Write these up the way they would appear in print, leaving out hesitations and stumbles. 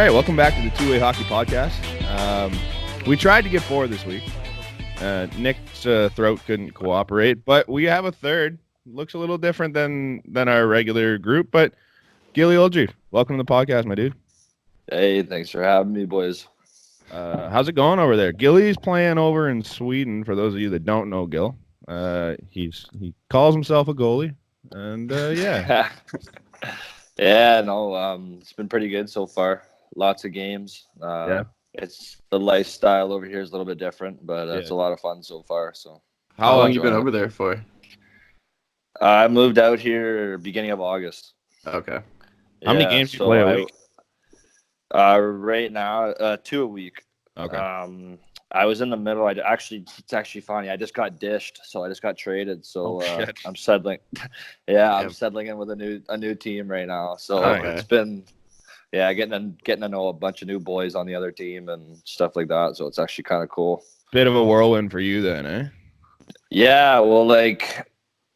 right, welcome back to the Two-Way Hockey Podcast. We tried to get four this week. Nick's throat couldn't cooperate, but we have a third. Looks a little different than our regular group, but Gilbert Oldreive, welcome to the podcast, my dude. Hey, thanks for having me, boys. How's it going over there? Gilly's playing over in Sweden. For those of you that don't know Gil, he calls himself a goalie, and yeah. Yeah, no, it's been pretty good so far. Lots of games. It's the lifestyle over here is a little bit different, but it's a lot of fun so far. So, how long you been over there for? I moved out here beginning of August. Okay. How many games do you play a week? Right now, 2 a week. Okay. I was in the middle. It's actually funny. I just got dished, so I just got traded. So I'm settling. I'm settling in with a new team right now. So It's been, getting to know a bunch of new boys on the other team and stuff like that. So it's actually kind of cool. Bit of a whirlwind for you then, eh? Yeah. Well,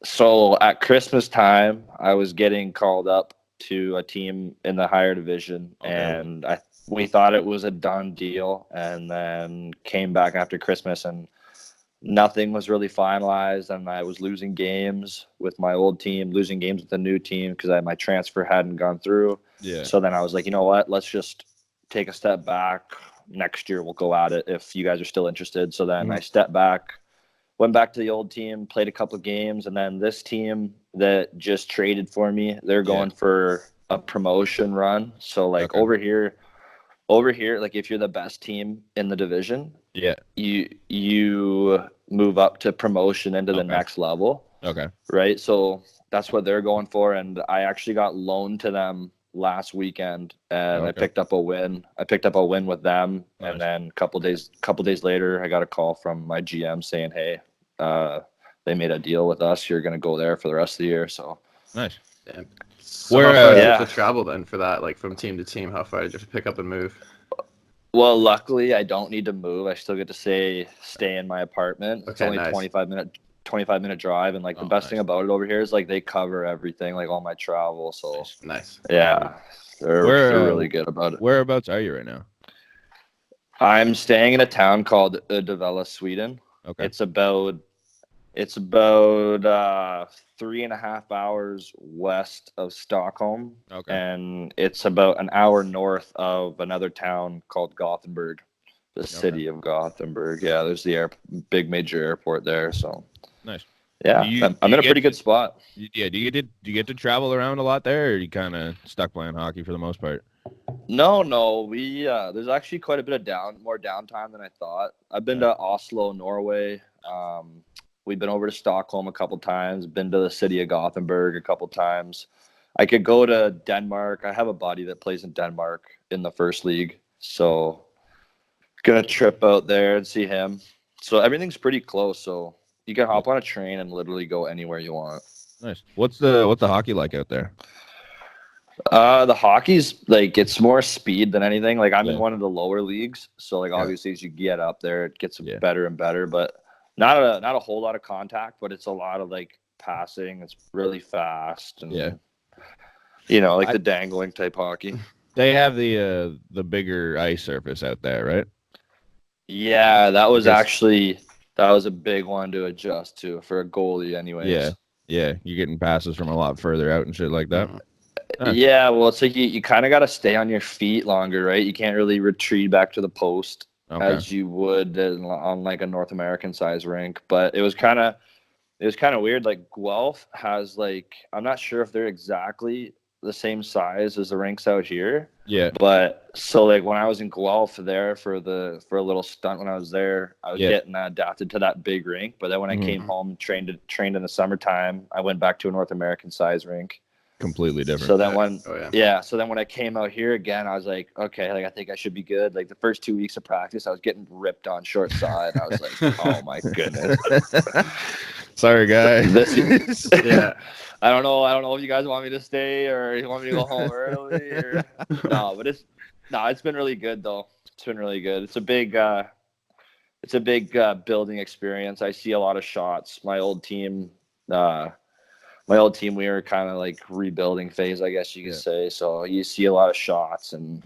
so at Christmas time, I was getting called up to a team in the higher division, and we thought it was a done deal, and then came back after Christmas and nothing was really finalized, and I was losing games with my old team, losing games with the new team because my transfer hadn't gone through. Yeah. So then I was like, you know what, let's just take a step back. Next year we'll go at it if you guys are still interested. So then I stepped back, went back to the old team, played a couple of games, and then this team that just traded for me, they're going for a promotion run. So over here, if you're the best team in the division, you move up to promotion into the next level. Okay. Right. So that's what they're going for. And I actually got loaned to them last weekend, and I picked up a win. I picked up a win with them. Nice. And then a couple days later, I got a call from my GM saying, hey, they made a deal with us. You're going to go there for the rest of the year. So nice. Yeah. So how far did you have to travel then for that? Like from team to team, how far did you have to pick up and move? Well, luckily I don't need to move. I still get to stay in my apartment. It's only a 25 minute drive, and the best thing about it over here is they cover everything, all my travel. So nice. Yeah, they're really good about it. Whereabouts are you right now? I'm staying in a town called Uddevalla, Sweden. Okay. It's about 3.5 hours west of Stockholm. Okay. And it's about an hour north of another town called Gothenburg, the city of Gothenburg. Yeah, there's the big major airport there. So nice. Yeah, I'm in a pretty good spot. Yeah. Do you get to travel around a lot there, or are you kind of stuck playing hockey for the most part? No. We there's actually quite a bit of more downtime than I thought. I've been to Oslo, Norway. We've been over to Stockholm a couple times, been to the city of Gothenburg a couple times. I could go to Denmark. I have a buddy that plays in Denmark in the first league. So gonna trip out there and see him. So everything's pretty close. So you can hop on a train and literally go anywhere you want. Nice. What's the hockey like out there? The hockey's it's more speed than anything. I'm in one of the lower leagues. So obviously as you get up there, it gets better and better, but not a whole lot of contact, but it's a lot of passing. It's really fast and the dangling type hockey. They have the bigger ice surface out there, right? Yeah, that was a big one to adjust to for a goalie anyways. Yeah, you're getting passes from a lot further out and shit like that. Yeah, well, it's you kind of got to stay on your feet longer, right? You can't really retreat back to the post as you would on a North American size rink. But it was kind of weird. Guelph has I'm not sure if they're exactly the same size as the rinks out here. Yeah. But so when I was in Guelph there for a little stunt when I was there, I was getting adapted to that big rink. But then when I came home, trained in the summertime, I went back to a North American size rink. Completely different. So then so then when I came out here again, I was like, okay, I think I should be good. The first 2 weeks of practice, I was getting ripped on short side. I was like, oh my goodness. Sorry, guy. I don't know if you guys want me to stay or you want me to go home early or it's been really good though. It's been really good. It's a big building experience. I see a lot of shots. My old team, we were kind of rebuilding phase, I guess you could say. So you see a lot of shots and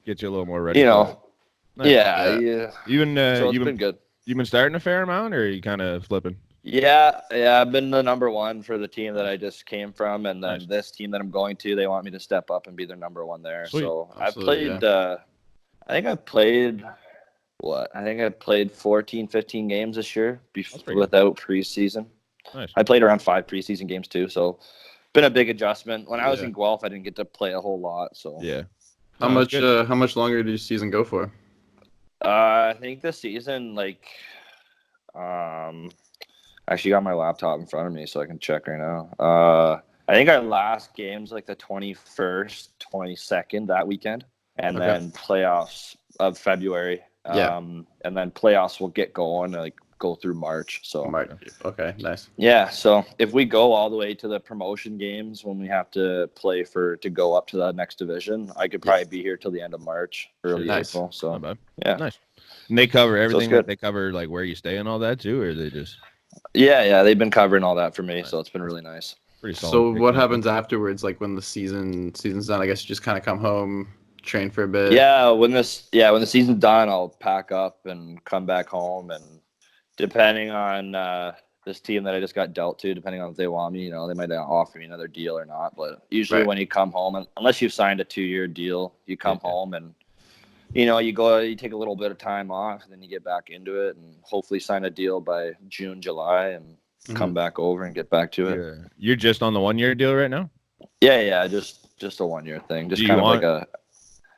get you a little more ready. You know, Nice. yeah. So it's been good. You've been starting a fair amount, or are you kind of flipping? Yeah. I've been the number one for the team that I just came from, and then Nice. this team that I'm going to, they want me to step up and be their number one there. Sweet. So Absolutely, I've played. I think I played. I think I played 14, 15 games this year without preseason. Nice. I played around 5 preseason games too, so been a big adjustment. When I was in Guelph, I didn't get to play a whole lot. So yeah. How much longer did your season go for? I think the season, actually got my laptop in front of me so I can check right now. I think our last game's like the 21st, 22nd that weekend, and then playoffs of February. And then playoffs will get going go through March. So March. Okay, nice. Yeah, so if we go all the way to the promotion games when we have to play to go up to the next division, I could probably be here till the end of March, early April. So not bad. Yeah, nice. And they cover everything. So they cover like where you stay and all that too, or they just. Yeah, they've been covering all that for me, so it's been really nice. Pretty solid. So what happens afterwards? Like when the season's done, I guess you just kind of come home, train for a bit. Yeah, when the season's done, I'll pack up and come back home, and depending on this team that I just got dealt to, depending on if they want me, they might offer me another deal or not. But usually when you come home, unless you've signed a 2-year deal, you come home and you take a little bit of time off, and then you get back into it, and hopefully sign a deal by June, July, and come back over and get back to it. Yeah. You're just on the 1-year deal right now? Yeah, just a 1-year thing. Just kind of like a.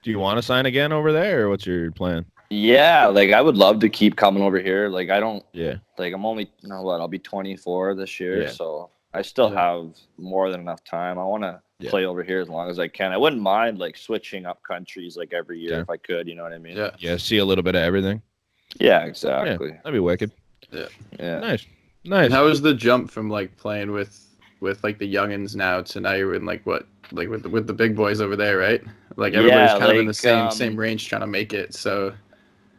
Do you want to sign again over there, or what's your plan? Yeah, I would love to keep coming over here. I don't. Yeah. I'm only I'll be 24 this year, so I still have more than enough time. I want to play over here as long as I can. I wouldn't mind switching up countries every year if I could. You know what I mean? Yeah. See a little bit of everything. Yeah, exactly. Yeah, that'd be wicked. Yeah. Nice. And how was the jump from playing with the youngins now to now you're in with the big boys over there, right? Everybody's kind of in the same range trying to make it. So.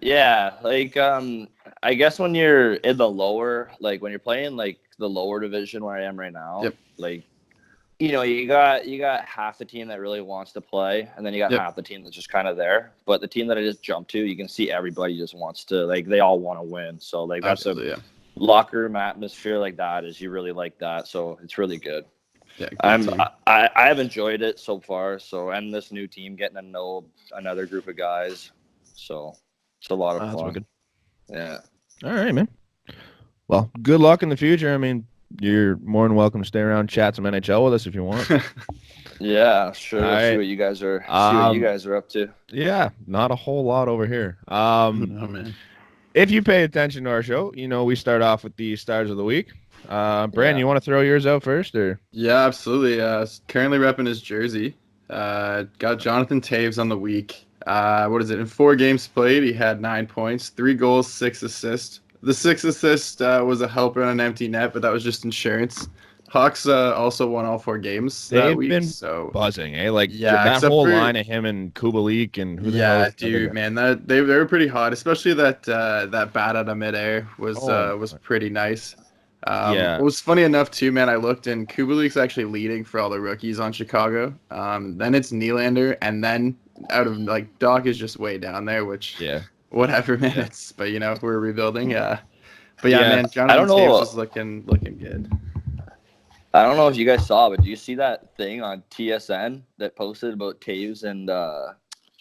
Yeah, I guess when you're in the lower, when you're playing the lower division where I am right now, you got half the team that really wants to play, and then you got half the team that's just kind of there. But the team that I just jumped to, you can see everybody just wants to they all want to win. So that's a locker room atmosphere you really like that. So it's really good. Yeah, I have enjoyed it so far. So and this new team getting to know another group of guys. So. It's a lot of fun. Yeah. All right, man. Well, good luck in the future. I mean, you're more than welcome to stay around, chat some NHL with us if you want. Yeah, sure. Right. See what you guys are up to. Yeah, not a whole lot over here. No, man. If you pay attention to our show, we start off with the stars of the week. Brandon, you want to throw yours out first, or? Yeah, absolutely. Currently repping his jersey. Got Jonathan Toews on the week. In 4 games played, he had 9 points, 3 goals, 6 assists. The 6 assists was a helper on an empty net, but that was just insurance. Hawks also won all 4 games that week. They've been buzzing, eh? That whole line of him and Kubalik and who the hell. Yeah, dude, man, they were pretty hot, especially that bat out of midair was pretty nice. It was funny enough too, man. I looked and Kubalik's actually leading for all the rookies on Chicago. Then it's Nylander, and then out of Doc is just way down there, which whatever, man. It's but we're rebuilding. Man, Jonathan Toews is looking good. I don't know if you guys saw, but do you see that thing on TSN that posted about Toews and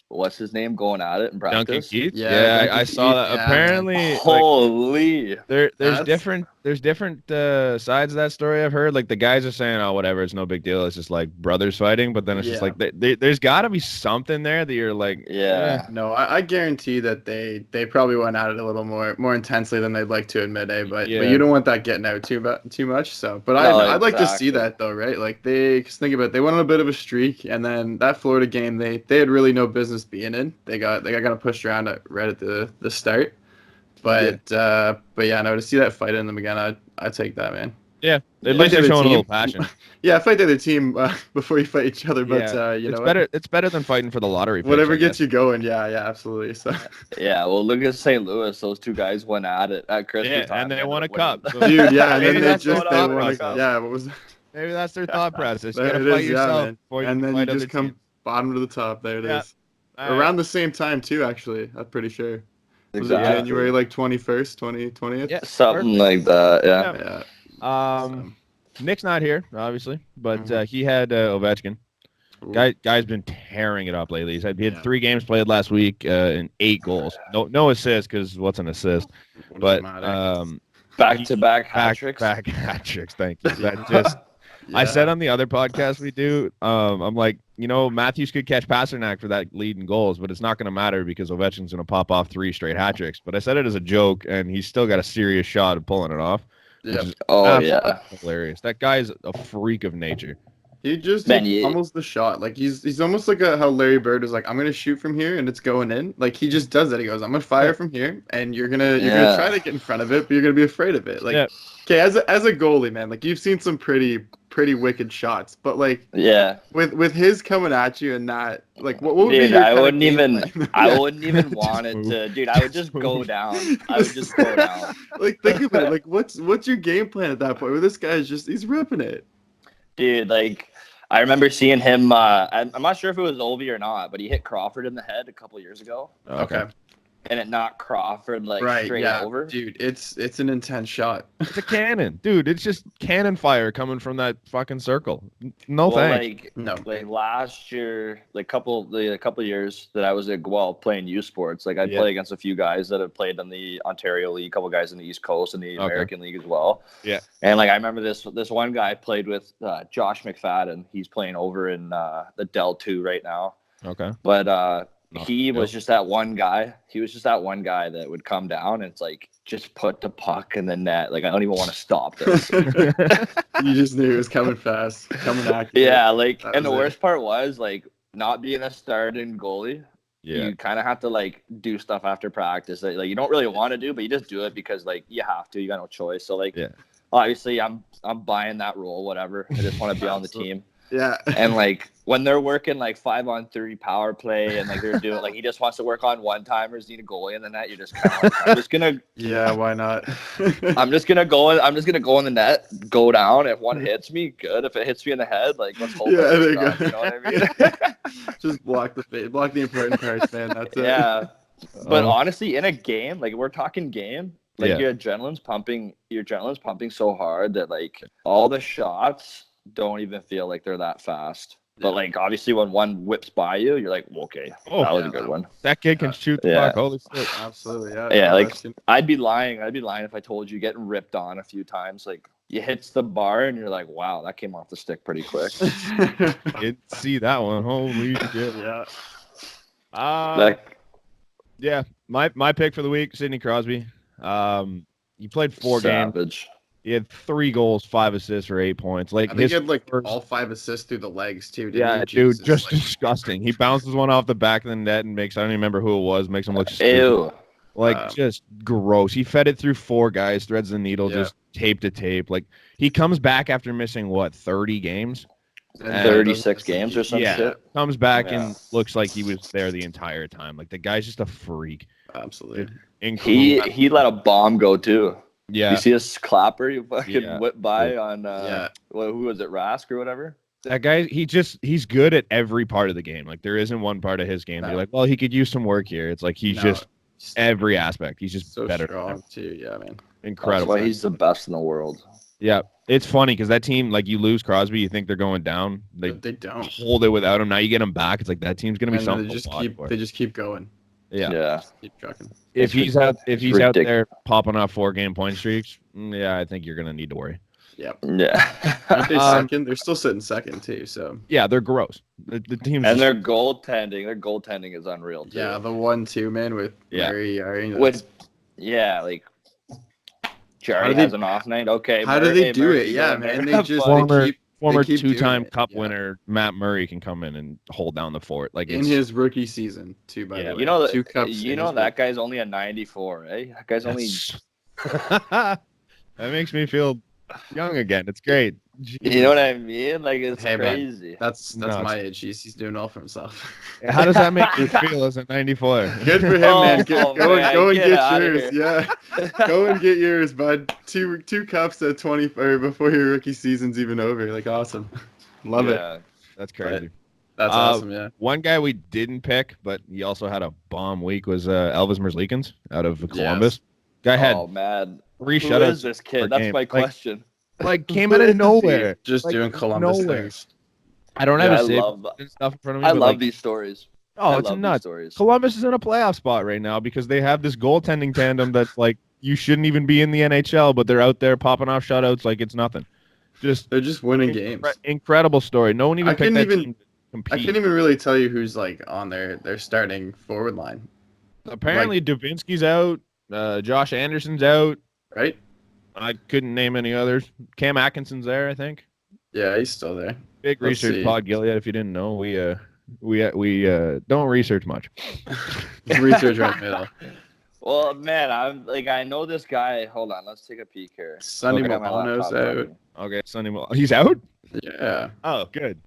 what's his name going at it in practice? Duncan Keith? Yeah, I saw that. Yeah, apparently, holy. There's different sides of that story. I've heard the guys are saying, "Oh, whatever, it's no big deal. It's just brothers fighting." But then it's just there's got to be something there that you're No, I guarantee that they probably went at it a little more intensely than they'd like to admit, but you don't want that getting out too much. So, but I'd like to see that though, right? Just think about it. They went on a bit of a streak, and then that Florida game, they had really no business being in. They got kind of pushed around right at the start. But to see that fight in them again, I'd take that, man. Yeah, at least they're showing a little passion. Yeah, fight the other team before you fight each other. But it's better. It's better than fighting for the lottery. Whatever gets you going. Yeah, absolutely. So. Yeah, well, look at St. Louis. Those 2 guys went at it at Christmas time, and they won a cup. So. Dude, yeah, and then they won a cup. Yeah, what was? Maybe that's their thought process. You gotta fight yourself before you and then fight you just come teams. bottom to the top. There it is. Around the same time too, actually. I'm pretty sure. Was it Exactly. January like 21st, 2020th? Yeah, something like that. Yeah. Yeah. Nick's not here, obviously, but he had Ovechkin. Guy's been tearing it up lately. He had 3 games played last week and 8 goals. No assists because what's an assist? But back-to-back hat tricks. Back hat tricks. Thank you. That just. Yeah. I said on the other podcast we do, I'm like, Matthews could catch Pasternak for that lead in goals, but it's not going to matter because Ovechkin's going to pop off 3 straight hat tricks. But I said it as a joke, and he's still got a serious shot of pulling it off. Yeah. Hilarious. That guy's a freak of nature. He just pummels the shot. Like he's almost like how Larry Bird is like, I'm gonna shoot from here and it's going in. Like he just does that. He goes, I'm gonna fire from here, and you're gonna try to get in front of it, but you're gonna be afraid of it. Like okay, as a goalie, man, like you've seen some pretty wicked shots, but like with his coming at you and not like what would be your I wouldn't even want it to, dude. I would just go down. I would just go down. Like think about it. Like what's your game plan at that point? Where this guy's he's ripping it, dude. Like I remember seeing him. I'm not sure if it was Ovi or not, but he hit Crawford in the head a couple years ago. Okay. And it knocked Crawford straight over. Dude, it's an intense shot. It's a cannon, dude. It's just cannon fire coming from that fucking circle. No thanks. Like last year, like couple years that I was at Guelph playing U Sports, like I'd play against a few guys that had played in the Ontario League, a couple guys in the East Coast and the American League as well. Yeah. And like I remember this one guy I played with, Josh McFadden. He's playing over in the Del 2 right now. Okay. But he was just that one guy. He was just that one guy that would come down and it's like, just put the puck in the net. Like, I don't even want to stop this. You just knew it was coming fast, coming back. Yeah, like, and the worst part was, like, not being a starting goalie. Yeah. You kind of have to, like, do stuff after practice that, like, you don't really want to do, but you just do it because, like, you have to. You got no choice. So, like, obviously, I'm buying that role, whatever. I just want to be on the team. Yeah. And like when they're working like 5-on-3 power play and like they're doing like he just wants to work on one-timers, need a goalie in the net, you're just kind of like, I'm just gonna why not? I'm just gonna go in the net, go down. If one hits me, good. If it hits me in the head, like let's hope there you go. You know what I mean? Just block the important parts, man. That's it. Yeah. But honestly, in a game, like we're talking game, like your adrenaline's pumping so hard that like all the shots don't even feel like they're that fast. But like obviously when one whips by you, you're like, okay, that was a good one. That kid can shoot the puck. Holy shit. Absolutely, yeah. Like I'd be lying if I told you getting ripped on a few times. Like you hits the bar and you're like, wow, that came off the stick pretty quick. Didn't see that one. Holy shit. Yeah. My pick for the week, Sidney Crosby. He played 4 games. He had 3 goals, 5 assists for 8 points. Like I think he had like all 5 assists through the legs too. Yeah, dude, just disgusting. He bounces one off the back of the net and makes, I don't even remember who it was, makes him look stupid. Ew. Like just gross. He fed it through 4 guys, threads the needle, just tape to tape. Like he comes back after missing 30 games? 36 games or some shit. Comes back and looks like he was there the entire time. Like the guy's just a freak. Absolutely. He let a bomb go too. Yeah. You see his clapper you fucking whip by on who was it, Rask or whatever? That guy, he's good at every part of the game. Like there isn't one part of his game that you're like, well, he could use some work here. It's like he's just every aspect. He's just so better strong too. Yeah, man. Incredible. That's why he's the best in the world. Yeah. It's funny because that team, like you lose Crosby, you think they're going down. They don't hold it without him. Now you get him back. It's like that team's gonna be something. They just keep going. Yeah. Keep trucking. If he's out there popping off 4-game point streaks, I think you're gonna need to worry. Yep. Yeah. Aren't they second? They're still sitting second too. So yeah, they're gross. The team and their goaltending is unreal too. Yeah, the 1-2 man with Barry. Like Jarry has an off night. Okay. How do they do it? Yeah, man. They just former 2-time Cup winner Matt Murray can come in and hold down the fort. Like in his rookie season too. By the way, 2 cups. That guy's only a 94, eh? That guy's only. That makes me feel young again. It's great. Jeez. You know what I mean? Like it's crazy. Man, that's my age. He's doing all for himself. How does that make you feel as a 94? Good for him, man. Go and get yours. Yeah, go and get yours, bud. 2 cups at 20 or before your rookie season's even over. Like awesome. Love it. That's crazy. That's awesome, yeah. One guy we didn't pick, but he also had a bomb week, was Elvis Merzlikins out of Columbus. Yes. Guy had oh man, 3 who shutouts is this kid? That's game. my question. Like came out of nowhere, just doing Columbus things. I don't have I his love stuff in front of me. I but love these stories. Oh, it's nuts. Columbus is in a playoff spot right now because they have this goaltending tandem that's like you shouldn't even be in the NHL, but they're out there popping off shutouts like it's nothing. They're just winning games. Incredible story. No one even picked that team to compete. I can't even really tell you who's like on their starting forward line. Apparently, Dubinsky's out. Josh Anderson's out. Right. I couldn't name any others. Cam Atkinson's there, I think. Yeah, he's still there. Big research pod, Gilead. If you didn't know, we don't research much. Research right middle. Well, man, I know this guy. Hold on, let's take a peek here. Sonny Milano's out. Okay, he's out? Yeah. Oh, good.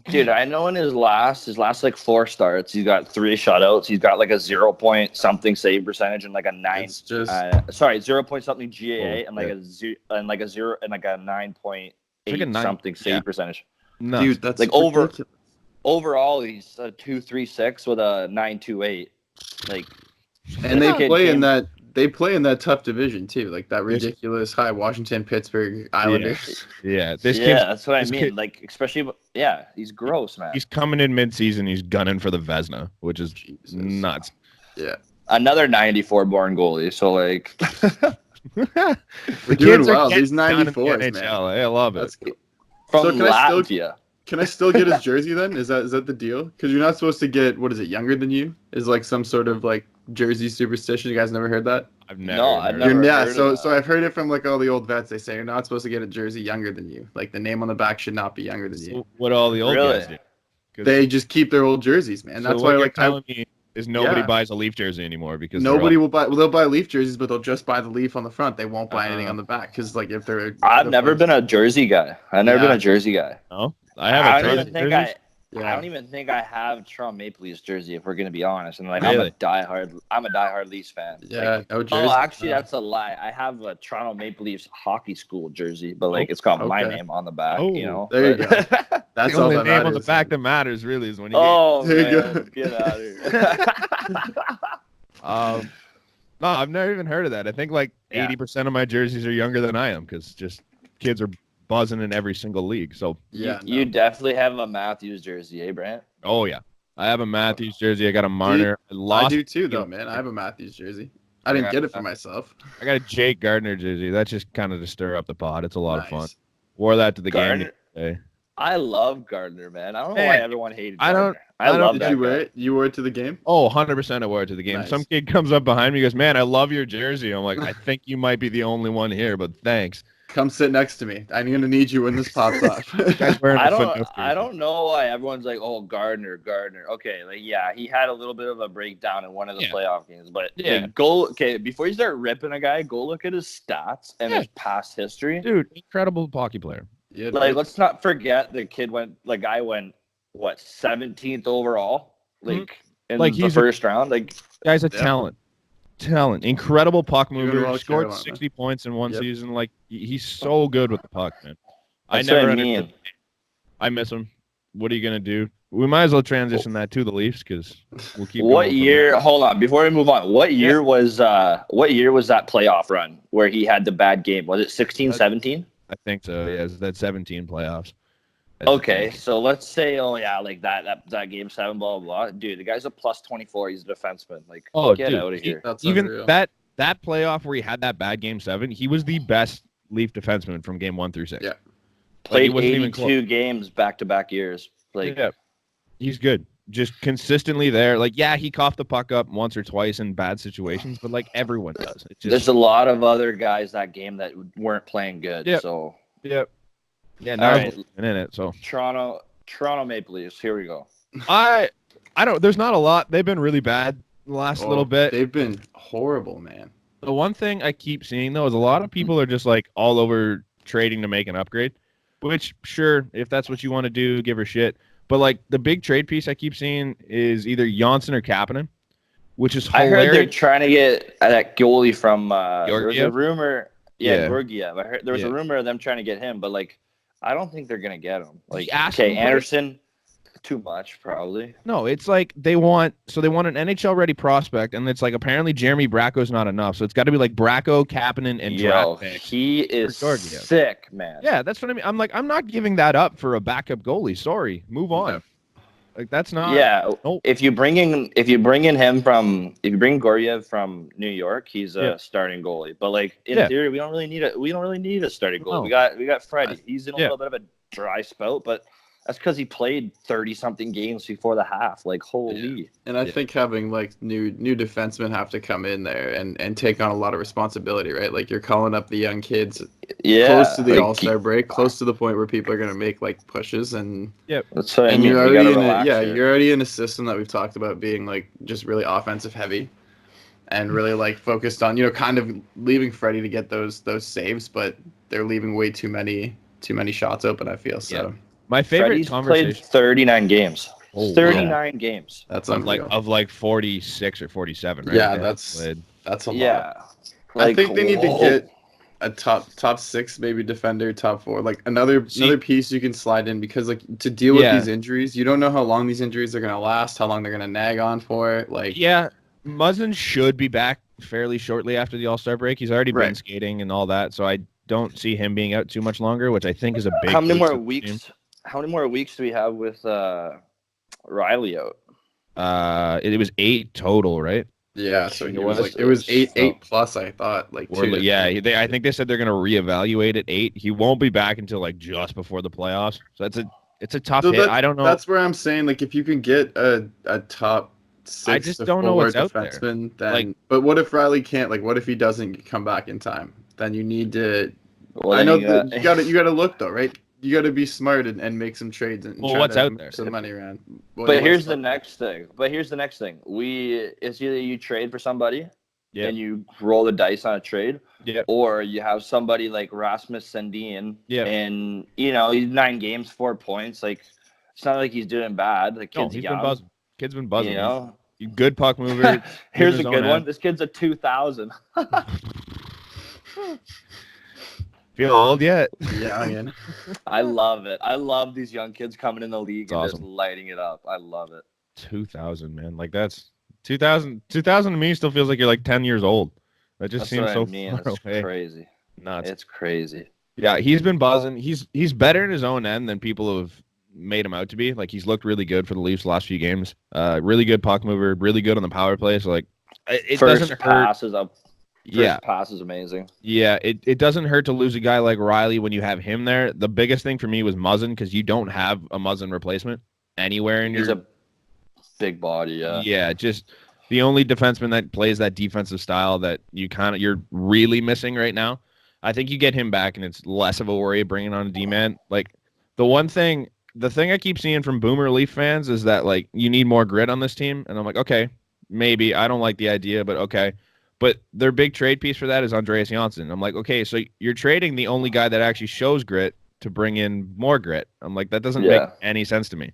Dude, I know in his last like 4 starts, he's got 3 shutouts. He's got like a 0 point something save percentage and like a 9. 0 point something GAA and like a 9.8 something save percentage. No, dude, that's like overall he's a 2.36 with a 9.28. Like, and they play in that tough division too, like that ridiculous high Washington, Pittsburgh Islanders. Yeah, that's what I mean. Like, especially, he's gross, man. He's coming in mid-season. He's gunning for the Vezina, which is nuts. Yeah, another 94 born goalie. So like, we're doing well. These 94s, man. I love it. From Latvia. Can I still get his jersey then? Is that the deal? Because you're not supposed to get, what is it, younger than you? Is like some sort of like jersey superstition. You guys never heard that? I've never heard that. So I've heard it from like all the old vets. They say you're not supposed to get a jersey younger than you. Like the name on the back should not be younger than you. What all the old guys do? They just keep their old jerseys, man. That's why like telling me is nobody buys a Leaf jersey anymore because nobody will buy. Well, they'll buy Leaf jerseys, but they'll just buy the Leaf on the front. They won't buy anything on the back because like if they're. I've never been a jersey guy. I've never been a jersey guy. No. I don't even think I have Toronto Maple Leafs jersey, if we're gonna be honest. And like, really? I'm a diehard Leafs fan. Yeah, like, no jersey. Oh, actually, that's a lie. I have a Toronto Maple Leafs hockey school jersy, but like, it's got my name on the back. You know, there you go. That's the all only that name matters, on the back that matters, really, is when you. Oh man, get out of here. No, I've never even heard of that. I think like 80% of my jerseys are younger than I am because just kids are buzzing in every single league. So you definitely have a Matthews jersey, eh, Brant? Oh yeah, I have a Matthews jersey. I got a Marner. I do too, though, man. I have a Matthews jersey. I didn't get it for myself. I got a Jake Gardner jersey. That's just kind of to stir up the pot. It's a lot of fun. Wore that to the game today. I love Gardner, man. I don't know why everyone hated Gardner. I love that. Did you wear it? You wore it to the game? Oh, 100% I wore it to the game. Nice. Some kid comes up behind me and goes, "Man, I love your jersey." I'm like, "I think you might be the only one here, but thanks." Come sit next to me. I'm gonna need you when this pops off. I don't know why everyone's like, "Oh, Gardner." Okay, like he had a little bit of a breakdown in one of the playoff games, but before you start ripping a guy, go look at his stats and his past history. Dude, incredible hockey player. Yeah, like let's not forget the kid went 17th overall, in the first round. Like, guy's a talent. Incredible puck mover. Scored 60 points in one season. Like, he's so good with the puck, man. I miss him. What are you gonna do? We might as well transition that to the Leafs because we'll keep. What year? Hold on, before we move on. What year was that playoff run where he had the bad game? Was it 16, 17? I think so. Yeah, it's that 17 playoffs. Okay, so let's say, that game 7, blah blah blah. Dude, the guy's a plus 24. He's a defenseman. Like, get out of here. That's even unreal. that playoff where he had that bad game 7, he was the best Leaf defenseman from game 1 through 6. Yeah, played 82 games back-to-back years. Like, he's good. Just consistently there. Like, he coughed the puck up once or twice in bad situations, but like everyone does. There's a lot of other guys that game that weren't playing good. Yep. So. Yep. Yeah, now I'm in it. So Toronto Maple Leafs. Here we go. I don't. There's not a lot. They've been really bad the last little bit. They've been horrible, man. The one thing I keep seeing though is a lot of people are just like all over trading to make an upgrade. Which, sure, if that's what you want to do, give her shit. But like the big trade piece I keep seeing is either Janssen or Kapanen, which is hilarious. I heard they're trying to get that goalie from. There was a rumor. Georgiev. I heard there was a rumor of them trying to get him, but like. I don't think they're gonna get him. Like, okay, Anderson too much, probably. No, it's like they want an NHL ready prospect, and it's like apparently Jeremy Bracco's not enough, so it's got to be like Bracco, Kapanen, and draft picks. He is sick, man. Yeah, that's what I mean. I'm like, I'm not giving that up for a backup goalie. Sorry, move on. No. Like that's not. Yeah, nope. if you bring Goryev from New York, he's a starting goalie. But like in theory, we don't really need a starting goalie. No. We got Freddie. He's in a little bit of a dry spout, but that's because he played 30-something games before the half. Like, holy. Yeah. And I think having, like, new defensemen have to come in there and take on a lot of responsibility, right? Like, you're calling up the young kids close to the All-Star break, close to the point where people are going to make, like, pushes. And that's what I mean. You're already in a system that we've talked about being, like, just really offensive heavy and really, like, focused on, kind of leaving Freddie to get those saves, but they're leaving way too many shots open, I feel. So. Yeah. My favorite Freddie's conversation. Played 39 games. Oh, 39 games. That's of like 46 or 47, right? Yeah, that's a lot. Yeah. I think they need to get a top 6 maybe defender, top 4, like another piece you can slide in, because like to deal with these injuries, you don't know how long these injuries are going to last, how long they're going to nag on for. Like Muzzin should be back fairly shortly after the All-Star break. He's already been skating and all that, so I don't see him being out too much longer, which I think is a big. How many more weeks do we have with Riley out? It was 8 total, right? Yeah, so it was 8 plus. I thought I think they said they're gonna reevaluate at 8. He won't be back until like just before the playoffs. So it's a tough hit. I don't know. That's where I'm saying, like, if you can get a top 6, I just don't know what's out there. Then, but what if Riley can't? Like, what if he doesn't come back in time? Then you need to. Well, I know you got to look though, right? You got to be smart and make some trades and try what's to out there? Some money around. But here's the next thing. It's either you trade for somebody and you roll the dice on a trade, or you have somebody like Rasmus Sandin, and he's 9 games, 4 points. Like, it's not like he's doing bad. The kid's young. Kid's been buzzing. Good puck mover. Here's a good one. This kid's a 2000. Feel old yet? Yeah, again. I love it. I love these young kids coming in the league and just lighting it up. I love it. 2000, man. Like, that's 2000 to me still feels like you're like 10 years old. That just seems so far away. Crazy. Nuts. It's crazy. Yeah, he's been buzzing. He's better in his own end than people have made him out to be. Like, he's looked really good for the Leafs the last few games. Really good puck mover, really good on the power play. So, like, it doesn't hurt. Pass is amazing. Yeah, it doesn't hurt to lose a guy like Riley when you have him there. The biggest thing for me was Muzzin, because you don't have a Muzzin replacement anywhere in your. He's a big body, yeah. Yeah, just the only defenseman that plays that defensive style that you're really missing right now. I think you get him back, and it's less of a worry bringing on a D-man. Like, the thing I keep seeing from Boomer Leaf fans is that, like, you need more grit on this team, and I'm like, okay, maybe. I don't like the idea, but okay. But their big trade piece for that is Andreas Janssen. I'm like, okay, so you're trading the only guy that actually shows grit to bring in more grit. I'm like, that doesn't make any sense to me.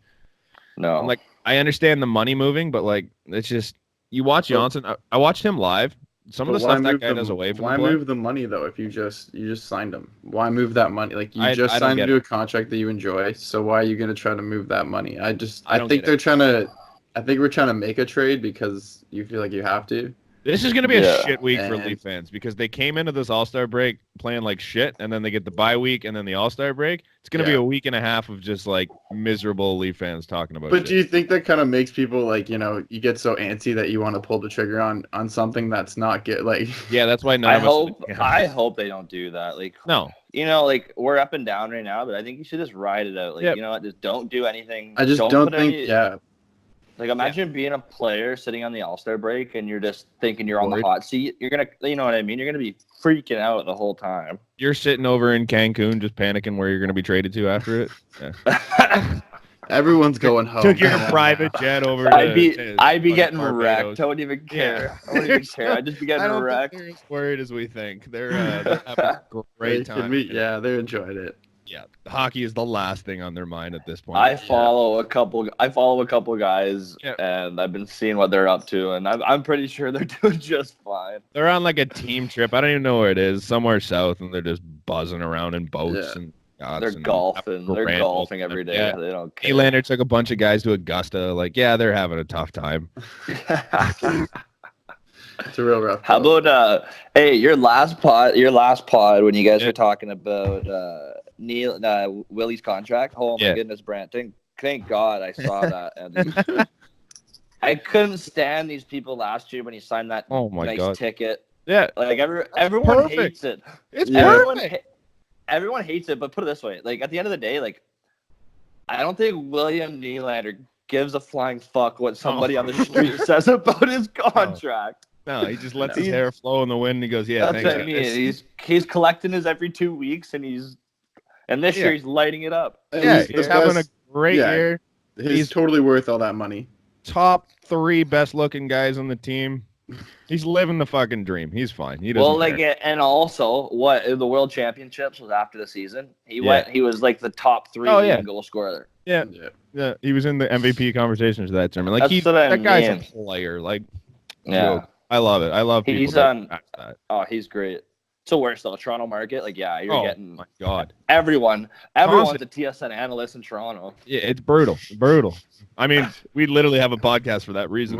No. I'm like, I understand the money moving, but, like, it's just, you watch Janssen. I watched him live. Some of the stuff that guy does away from the play. Why move the money, though, if you just signed him? Why move that money? Like, you just signed him to a contract that you enjoy, so why are you going to try to move that money? I think we're trying to make a trade because you feel like you have to. This is going to be a shit week for Leaf fans, because they came into this All-Star break playing like shit, and then they get the bye week and then the All-Star break. It's going to be a week and a half of just, like, miserable Leaf fans talking about But shit. do you think that kind of makes people, like, you get so antsy that you want to pull the trigger on something that's not good? Like, yeah, that's why I hope they don't do that. Like, no. Like, we're up and down right now, but I think you should just ride it out. Like, you know what? Just don't do anything. I just don't think, Like, imagine being a player sitting on the All-Star break and you're just thinking you're on the hot seat. You're going to, you know what I mean? You're going to be freaking out the whole time. You're sitting over in Cancun just panicking where you're going to be traded to after it. Yeah. Everyone's going home. Took your private jet over I'd be getting wrecked. I wouldn't even care. I wouldn't even care. I'd just be getting wrecked. They're as worried as we think. They're having a great time. They're enjoying it. Yeah, hockey is the last thing on their mind at this point. I follow a couple guys, and I've been seeing what they're up to, and I'm pretty sure they're doing just fine. They're on like a team trip. I don't even know where it is, somewhere south, and they're just buzzing around in boats and yachts. They're golfing. They're golfing every day. Yeah. They don't care. Nylander took a bunch of guys to Augusta. Like, yeah, they're having a tough time. It's a real rough. How about hey, your last pod when you guys were talking about Willie's contract? Oh my goodness, Brant. Thank God I saw that. And I couldn't stand these people last year when he signed that nice ticket. Yeah. Like everyone hates it. It's perfect. Everyone hates it, but put it this way, like at the end of the day, like I don't think William Nylander gives a flying fuck what somebody on the street says about his contract. No, he just lets his hair flow in the wind and he goes, yeah, that's thanks. What I mean. He's collecting his every 2 weeks and this year he's lighting it up. Yeah, he's having a great year. He's totally worth all that money. Top 3 best looking guys on the team. He's living the fucking dream. He's fine. He doesn't care. And also the World Championships was after the season. He was like the top 3 goal scorer. Yeah. He was in the MVP conversations that tournament. Like that guy's a player. Like, I love it. I love people. He's great. So where's the Toronto market? Like, you're getting. My God. Everyone's a TSN analyst in Toronto. Yeah, it's brutal. I mean, we literally have a podcast for that reason.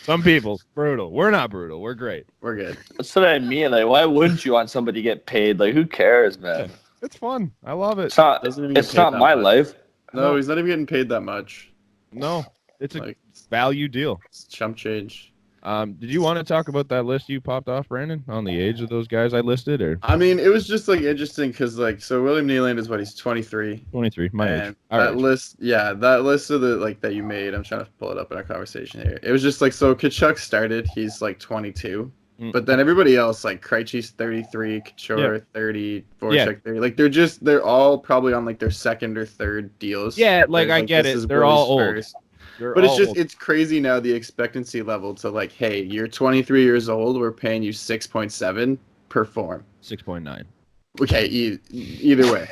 Some people brutal. We're not brutal. We're great. We're good. That's what I mean. Like, why wouldn't you want somebody to get paid? Like, who cares, man? It's fun. I love it. It's not my life. No, he's not even getting paid that much. No, it's a value deal. It's chump change. Did you want to talk about that list you popped off, Brandon, on the age of those guys I listed? Or I mean, it was just like interesting because so William Nylander is he's 23. 23, my age. That list of the that you made. I'm trying to pull it up in our conversation here. It was just like so. Kachuk started. He's like 22, but then everybody else like Krejci's 33, Couture 30, Voracek 30. Like they're all probably on like their second or third deals. Yeah, like I get it. They're all old. But it's crazy now, the expectancy level to like, hey, you're 23 years old, we're paying you 6.7, perform. 6.9. Okay, either way.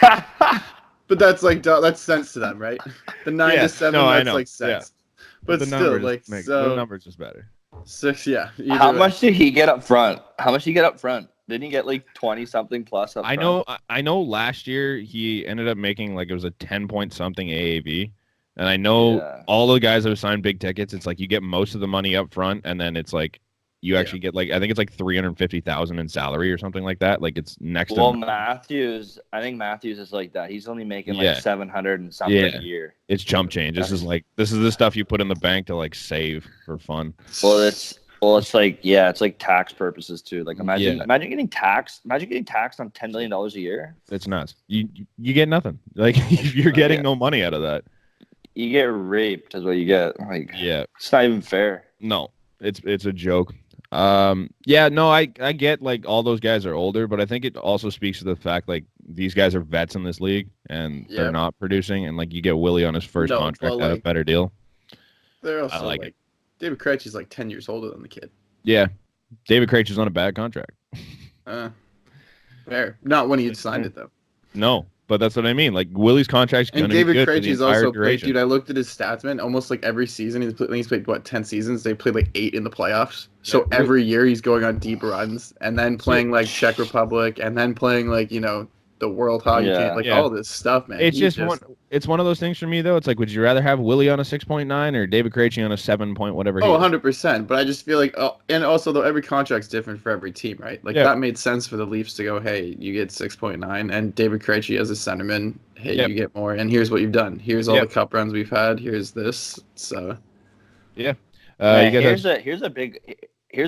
But that's like, that's sense to them, right? The 9 to 7, that's like sense. Yeah. But still, like, the numbers is better. 6, yeah. How much did he get up front? Didn't he get like 20 something plus up front? I know last year he ended up making like it was a 10 point something AAV. And I know all the guys that have signed big tickets, it's like you get most of the money up front, and then it's like you actually get like I think it's like $350,000 in salary or something like that. Like it's next to Matthews. I think Matthews is like that. He's only making like 700 and something a year. It's chump change. This is the stuff you put in the bank to like save for fun. It's like it's like tax purposes too. Like imagine getting taxed. Imagine getting taxed on $10 million a year. It's nuts. You get nothing. Like you're getting no money out of that. You get raped is what you get. Like, it's not even fair. No, it's a joke. I get like all those guys are older, but I think it also speaks to the fact like these guys are vets in this league and they're not producing, and like you get Willie on his first contract at a better deal. They're also like David Krejci's like 10 years older than the kid. Yeah, David Krejci's on a bad contract. Fair. Not when he signed it though. No. But that's what I mean. Like Willie's contract's going to be good. And David Krejci's also played. Dude, I looked at his stats, man. Almost like every season, he's played what 10 seasons. They played like 8 in the playoffs. So every year he's going on deep runs, and then playing like Czech Republic, and then playing like the World Hockey Championship, all this stuff, man. It's just one of those things for me though. It's like, would you rather have Willie on a 6.9 or David Krejci on a 7 point whatever? 100%. But I just feel like, and also though every contract's different for every team, right? Like that made sense for the Leafs to go, hey, you get 6.9, and David Krejci as a centerman, hey, you get more, and here's what you've done. Here's all the cup runs we've had. Here's this. So here's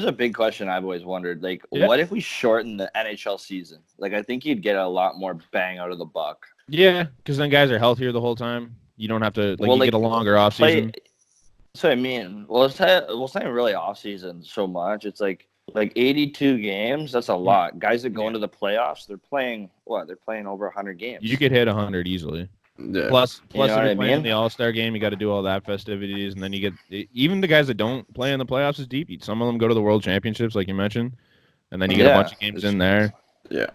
a big question I've always wondered. Like, what if we shorten the NHL season? Like, I think you'd get a lot more bang out of the buck. Yeah, because then guys are healthier the whole time. You don't have to you get a longer off season. So I mean, it's not really off season so much. It's like 82 games. That's a lot. Guys that go into the playoffs, they're playing over 100 games. You could hit 100 easily. Yeah. Plus if you're playing in the All-Star game, you got to do all that festivities, and then you get even the guys that don't play in the playoffs is deep. Some of them go to the World Championships, like you mentioned, and then you get a bunch of games in there. Yeah.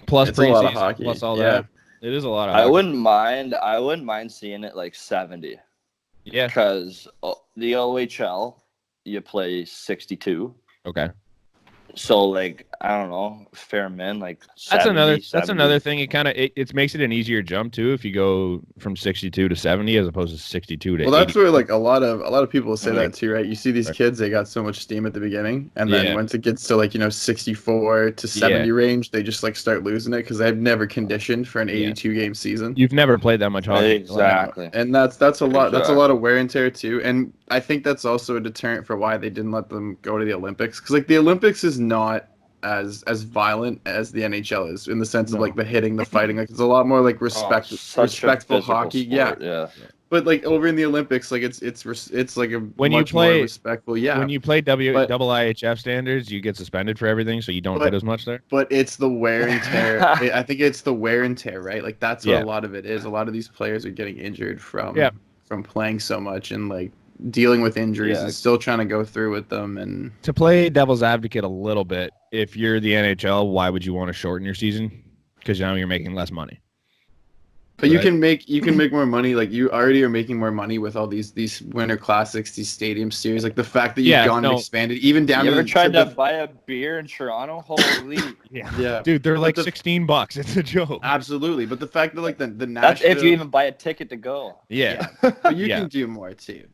Plus it's a lot of hockey. Plus all that. It is a lot of hockey. I wouldn't mind seeing it like 70. Yeah. Because the OHL, you play 62. Okay. So like I don't know, fair min, like 70. That's another thing. It makes it an easier jump too if you go from 62 to 70 as opposed to 62 to 80. Well, that's where like a lot of people say that too, right? You see these kids, they got so much steam at the beginning, and then once it gets to like 64 to 70 range, they just like start losing it because they've never conditioned for an 82 game season. You've never played that much hockey. Exactly. And that's a lot. That's a lot of wear and tear too. And I think that's also a deterrent for why they didn't let them go to the Olympics, because like the Olympics is not as violent as the NHL is in the sense of like the hitting, the fighting. Like it's a lot more like respectful hockey. Sport, yeah. But like over in the Olympics, like it's like a much more respectful. Yeah. When you play IHF standards, you get suspended for everything, so you don't hit as much there. But it's the wear and tear. I think it's the wear and tear, right? Like that's what a lot of it is. A lot of these players are getting injured from playing so much and like dealing with injuries and still trying to go through with them. And to play devil's advocate a little bit, if you're the NHL, why would you want to shorten your season? Because now you're making less money. But you can make more money. Like you already are making more money with all these Winter Classics, these stadium series. Like the fact that you've gone and expanded even down. You ever tried to buy a beer in Toronto? Holy, yeah, dude, they're like $16. It's a joke. Absolutely, but the fact that like the Nashville, that's if you even buy a ticket to go. Yeah. But you can do more too.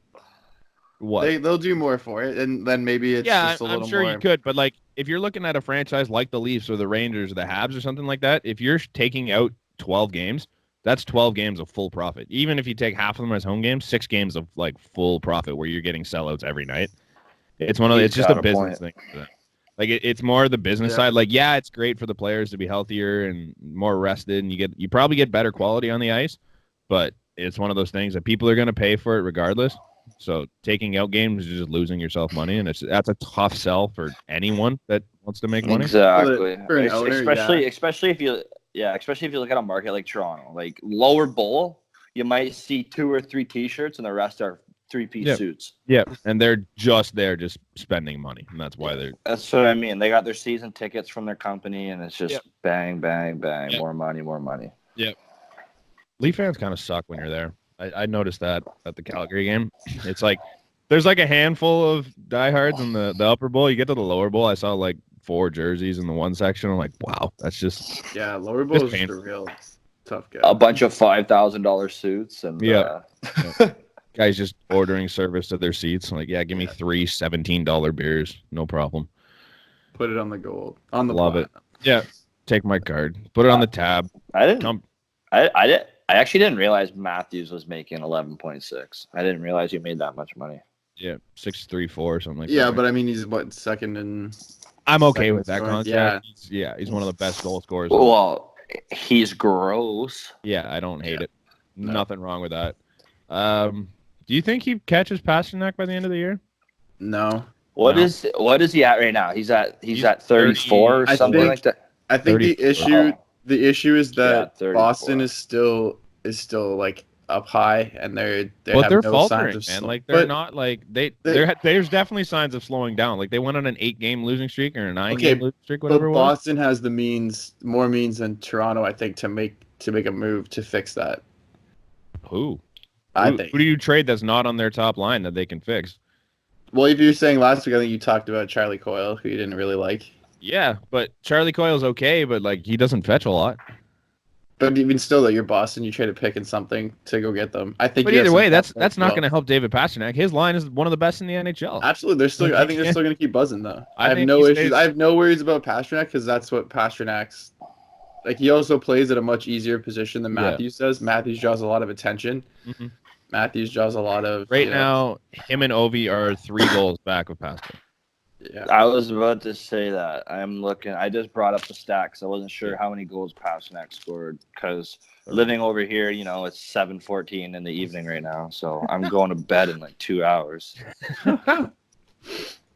What? They'll do more for it, and then maybe it's just a little more. I'm sure you could, but like if you're looking at a franchise like the Leafs or the Rangers or the Habs or something like that, if you're taking out 12 games. That's 12 games of full profit. Even if you take half of them as home games, 6 games of like full profit where you're getting sellouts every night. It's just a business thing. Like it's more the business side. Like, it's great for the players to be healthier and more rested, and you probably get better quality on the ice, but it's one of those things that people are going to pay for it regardless. So taking out games is just losing yourself money, and that's a tough sell for anyone that wants to make money. Exactly. For an owner, especially if you look at a market like Toronto, like lower bowl, you might see 2 or 3 T-shirts, and the rest are 3-piece suits. Yeah, and they're just there, just spending money, and that's why they're. That's what I mean. They got their season tickets from their company, and it's just bang, bang, bang, more money. Yeah. Leaf fans kind of suck when you're there. I noticed that at the Calgary game. It's like there's like a handful of diehards in the upper bowl. You get to the lower bowl, I saw like 4 jerseys in the one section. I'm like, wow, that's just lower bowl is just a real tough guy. A bunch of $5,000 suits and guys just ordering service to their seats. I'm like, give me 3 $17 beers, no problem. Put it on the gold, on the love platinum. It. Yeah, take my card, put it on the tab. I actually didn't realize Matthews was making 11.6. I didn't realize you made that much money. Yeah, 6.34 or something like that. Yeah, but I mean, he's second in. I'm okay with that contract. He's one of the best goal scorers. Well, he's gross. Yeah, I don't hate it. No. Nothing wrong with that. Do you think he catches Pasternak by the end of the year? No. What is he at right now? He's at 34 or something like that. I think the issue is that Boston is still like up high, and they're faltering, man. Like they're not like there's definitely signs of slowing down. Like they went on an 8-game losing streak or a 9-game losing streak, whatever. But Boston has the more means than Toronto, I think, to make a move to fix that. Who think. Who do you trade that's not on their top line that they can fix? Well, if you were saying last week, I think you talked about Charlie Coyle, who you didn't really like. Yeah, but Charlie Coyle's okay, but like he doesn't fetch a lot. But even still, though, you're Boston. You trade a pick and something to go get them. I think. But either way, that's not going to help David Pasternak. His line is one of the best in the NHL. Absolutely, I think they're still going to keep buzzing though. I have no issues. I have no worries about Pasternak because that's what Pasternak's. Like he also plays at a much easier position than Matthews does. Matthews draws a lot of attention. Mm-hmm. Matthews draws a lot of. Right now, him and Ovi are 3 goals back of Pasternak. Yeah. I was about to say that. I'm looking. I just brought up the stat because I wasn't sure how many goals Pasternak scored. Because living over here, it's 7:14 in the evening right now, so I'm going to bed in like 2 hours.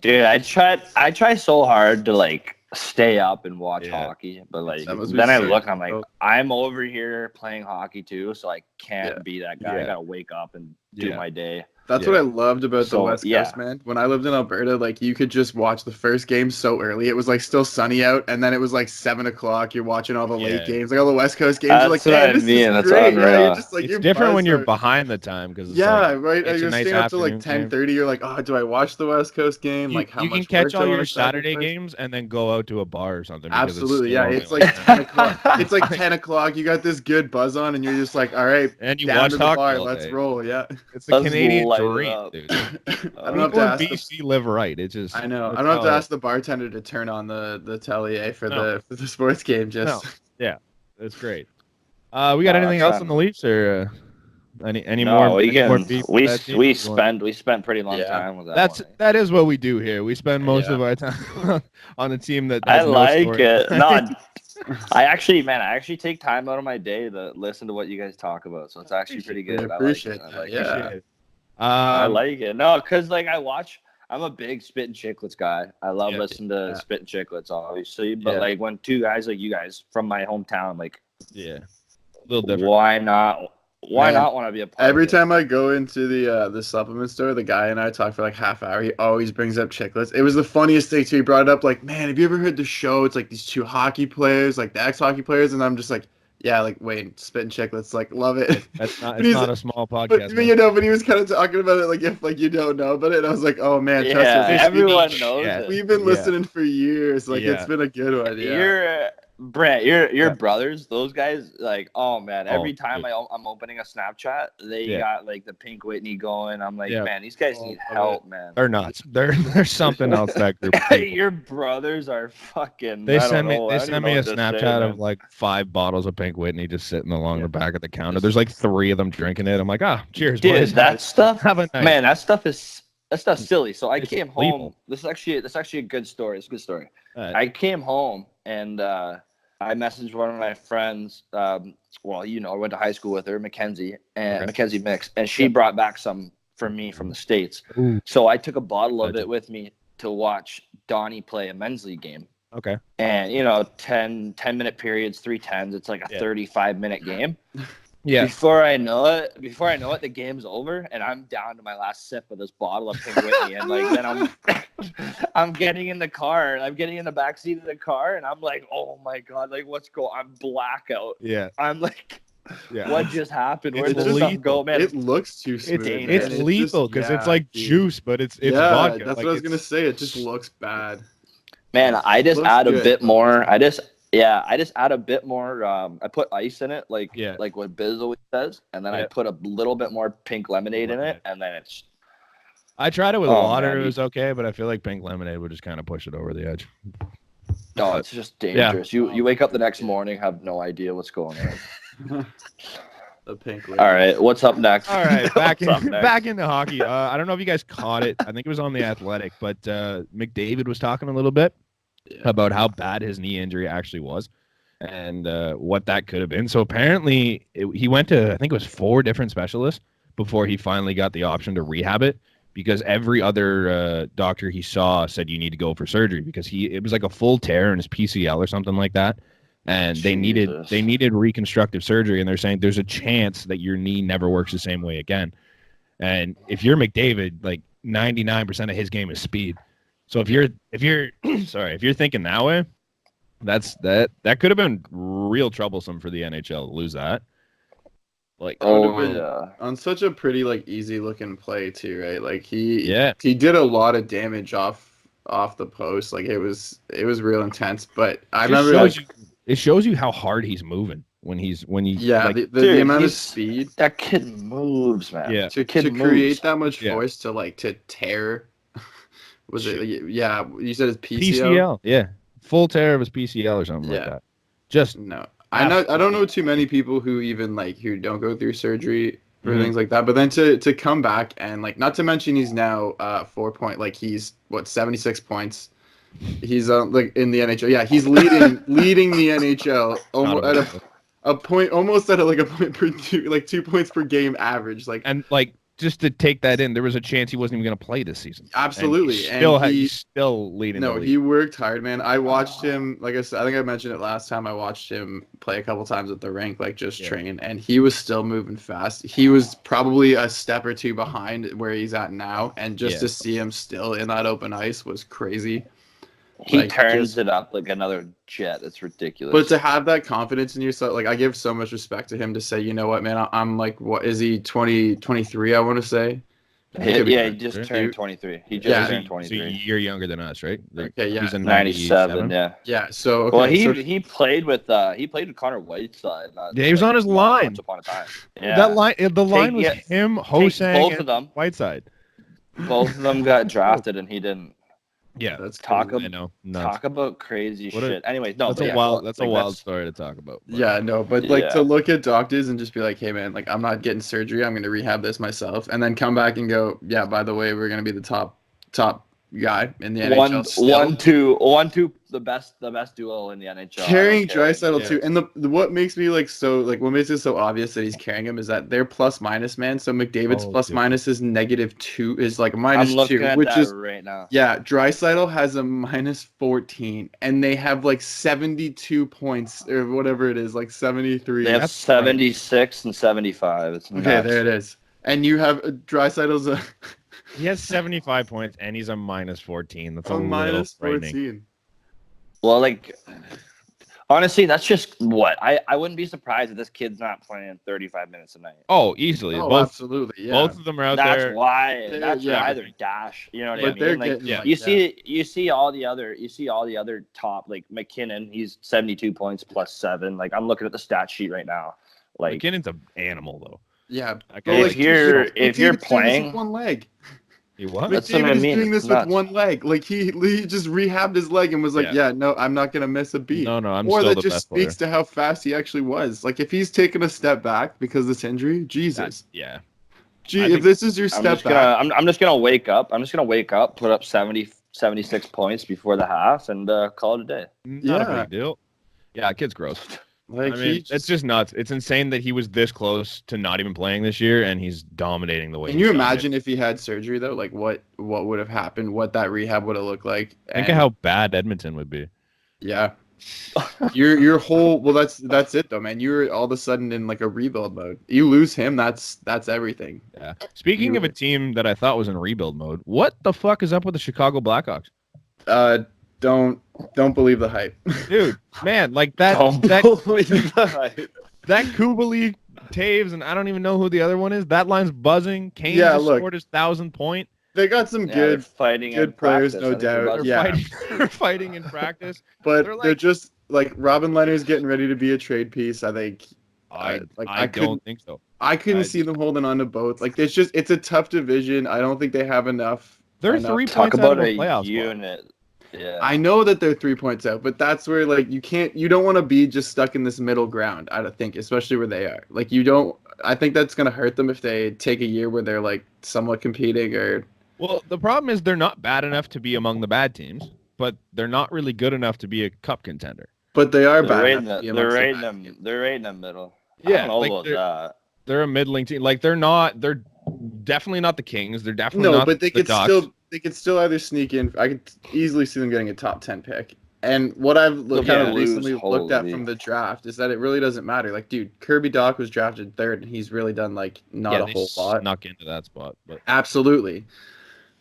Dude, I try so hard to like stay up and watch hockey, but like then I look, I'm like, I'm over here playing hockey too, so I can't be that guy. I gotta wake up and do my day. That's what I loved about the West Coast, man. When I lived in Alberta, like you could just watch the first game so early. It was like still sunny out, and then it was like 7 o'clock. You're watching all the late games, like all the West Coast games. You're like, man, this is great. Yeah, you're just like, it's different when you're behind the time because right. You're staying up to like 10:30. You're like, oh, do I watch the West Coast game? Like, how you can catch all your Saturday games and then go out to a bar or something. Absolutely, yeah. It's like 10 o'clock. It's like 10 o'clock. You got this good buzz on, and you're just like, all right, and you down watch to the bar. Let's roll. Yeah, it's the Canadian dream, dude. I don't have to ask. BC live right. It's just. I know. I don't have to ask the bartender to turn on the telly for the sports game. Yeah, it's great. We got anything else on the Leafs or any more? We spent pretty long time with that. That is what we do here. We spend most of our time on a team that. I like it. No, I actually take time out of my day to listen to what you guys talk about. So it's actually pretty good. I appreciate it. I like it. No, because like I'm a big Spit and Chicklets guy. I love listening to Spit and Chicklets, obviously. But like when two guys like you guys from my hometown, like a little different. Why not? Why not want to be a part Every time I go into the supplement store, the guy and I talk for like half hour. He always brings up Chicklets. It was the funniest thing too. He brought it up like, man, have you ever heard the show? It's like these two hockey players, like the ex-hockey players, and I'm just like, yeah, like wait, Spit and Chicklets, like love it. It's not a small podcast. But he was kind of talking about it like if like you don't know about it. And I was like, oh man, trust me, everyone knows it. We've been listening for years. Like it's been a good one. Yeah. Brett, your brothers, those guys, like, oh man, every time I'm opening a Snapchat, they got like the Pink Whitney going. I'm like, man, these guys need help, man. They're nuts. They're something else. That group. Your brothers are fucking. They send me a Snapchat of like 5 bottles of Pink Whitney just sitting along the back of the counter. There's like 3 of them drinking it. I'm like, cheers, dude. Boys. That stuff, have a night. Man, that stuff's silly. So I came home. This is actually a good story. It's a good story. I came home and I messaged one of my friends. I went to high school with her, Mackenzie Mix, and she brought back some for me from the States. Ooh. So I took a bottle of it with me to watch Donnie play a men's league game. Okay. And 10-minute periods, 3 10s. It's like a 35-minute game. Yeah. Before I know it, the game's over, and I'm down to my last sip of this bottle of Pink Whitney, and like then I'm getting in the car, and I'm getting in the back seat of the car, and I'm like, oh my god, like what's going? I'm blackout. Yeah. I'm like, what just happened? Where did this stuff go, man? It looks too smooth. It's lethal because it's like juice, but it's vodka. That's what I was gonna say. It just looks bad. Man, I just add a bit more. I just add a bit more. I put ice in it, like what Biz always says, and then I put a little bit more pink lemonade in it, and then it's. I tried it with water; it was okay, but I feel like pink lemonade would just kind of push it over the edge. No, it's just dangerous. Yeah. You wake up the next morning, have no idea what's going on. The pink. All right, what's up next? All right, back into hockey. I don't know if you guys caught it. I think it was on The Athletic, but McDavid was talking a little bit about how bad his knee injury actually was and what that could have been. So apparently he went to, I think it was 4 different specialists before he finally got the option to rehab it, because every other doctor he saw said you need to go for surgery because it was like a full tear in his PCL or something like that. And they needed reconstructive surgery, and they're saying there's a chance that your knee never works the same way again. And if you're McDavid, like 99% of his game is speed. So if you're thinking that way, that could have been real troublesome for the NHL to lose that. Like on such a pretty like easy looking play too, right? Like he did a lot of damage off the post. Like it was real intense. But I remember it shows you how hard he's moving when he the amount of speed that kid moves, man. Yeah, to create that much force to tear. Was it? Yeah, you said it's PCL. Yeah, full tear of his PCL or something like that. Just no. I don't know too many people who even who don't go through surgery for things like that. But then to come back and not to mention he's now 4 point he's 76 points. He's in the NHL. Yeah, he's leading the NHL almost at a point per 2 points per game average. just to take that in, there was a chance he wasn't even going to play this season. Absolutely. He's still leading the league. He worked hard, man. I watched him, like I said, I think I mentioned it last time. I watched him play a couple times at the rink, like just train, and he was still moving fast. He was probably a step or two behind where he's at now, and just to see him still in that open ice was crazy. He turns it up like another jet. It's ridiculous. But to have that confidence in yourself, like I give so much respect to him to say, you know what, man, I'm like, what is he, 23, I want to say? He just turned 23. He just turned 23. So a year younger than us, right? Okay, yeah. He's a 97, yeah. Yeah, so okay. Well, he played with Connor Whiteside. He was on his line. Once upon a time. Yeah. The line was him, Hosang, both of them. Whiteside. Both of them got drafted, and he didn't. Yeah, that's talk about crazy shit. Anyways, no, that's a wild story to talk about. But. Yeah, no, but to look at doctors and just be like, hey man, like I'm not getting surgery, I'm gonna rehab this myself, and then come back and go, yeah, by the way, we're gonna be the top guy in the NHL. 1-2, the best duo in the NHL. Carrying Draisaitl too, and what makes me what makes it so obvious that he's carrying him is that they're plus minus, man. So McDavid's plus minus is -2, is like -2, which is right now. Yeah, Draisaitl has a -14, and they have like 72 points or whatever it is, like 73. They have 76 and 75. It's nuts. Okay, there it is. And you have Draisaitl's He has 75 points, and he's a -14. That's a -14. Well, like, honestly, that's just what I wouldn't be surprised if this kid's not playing 35 minutes a night. Oh, easily. Absolutely. Yeah. Both of them are out there. That's why they're dash. You know what I mean? Like, you see all the other top, like McKinnon. He's 72 points plus 7. Like, I'm looking at the stat sheet right now. Like, McKinnon's an animal though. Yeah. If you're playing with one leg. He what? That's what I mean. Doing this with one leg. Like he just rehabbed his leg and was like, no, I'm not gonna miss a beat. No, I'm or still that the just best speaks to how fast he actually was. Like if he's taken a step back because of this injury, Jesus. If this is your step back, I'm just gonna wake up. Put up 76 points before the half, and call it a day. Not a big deal. Yeah, kid's gross. Like, I mean, it's just nuts. It's insane that he was this close to not even playing this year, and he's dominating the way. Can you imagine if he had surgery though? Like what would have happened? What that rehab would have looked like? Think of how bad Edmonton would be. Yeah, your whole that's it though, man. You're all of a sudden in like a rebuild mode. You lose him, that's everything. Yeah. Speaking of a team that I thought was in rebuild mode, what the fuck is up with the Chicago Blackhawks? Don't believe the hype, dude. Man, like that. Believe the hype. That Kubalik, Taves, and I don't even know who the other one is. That line's buzzing. Kane just scored his 1,000th point. They got some good players, practice, no doubt. They're fighting in practice, but they're just like Robin Leonard's getting ready to be a trade piece. I think. I don't think so. I couldn't see them holding on to both. Like it's a tough division. I don't think they have enough. They're 3 points out of a playoff unit. Spot. Yeah. I know that they're 3 points out, but that's where like you don't want to be just stuck in this middle ground. I don't think, especially where they are. Like I think that's gonna hurt them if they take a year where they're like somewhat competing or. Well, the problem is they're not bad enough to be among the bad teams, but they're not really good enough to be a cup contender. But they are bad. They're right in the middle. Yeah, I don't know about that. They're a middling team. Like they're definitely not the Kings. They're definitely not but they the could Ducks. They could still either sneak in. I could easily see them getting a top 10 pick. And what I've recently looked at from the draft is that it really doesn't matter. Like, dude, Kirby Dach was drafted 3rd, and he's really done like not a whole lot. Snuck into that spot, but absolutely.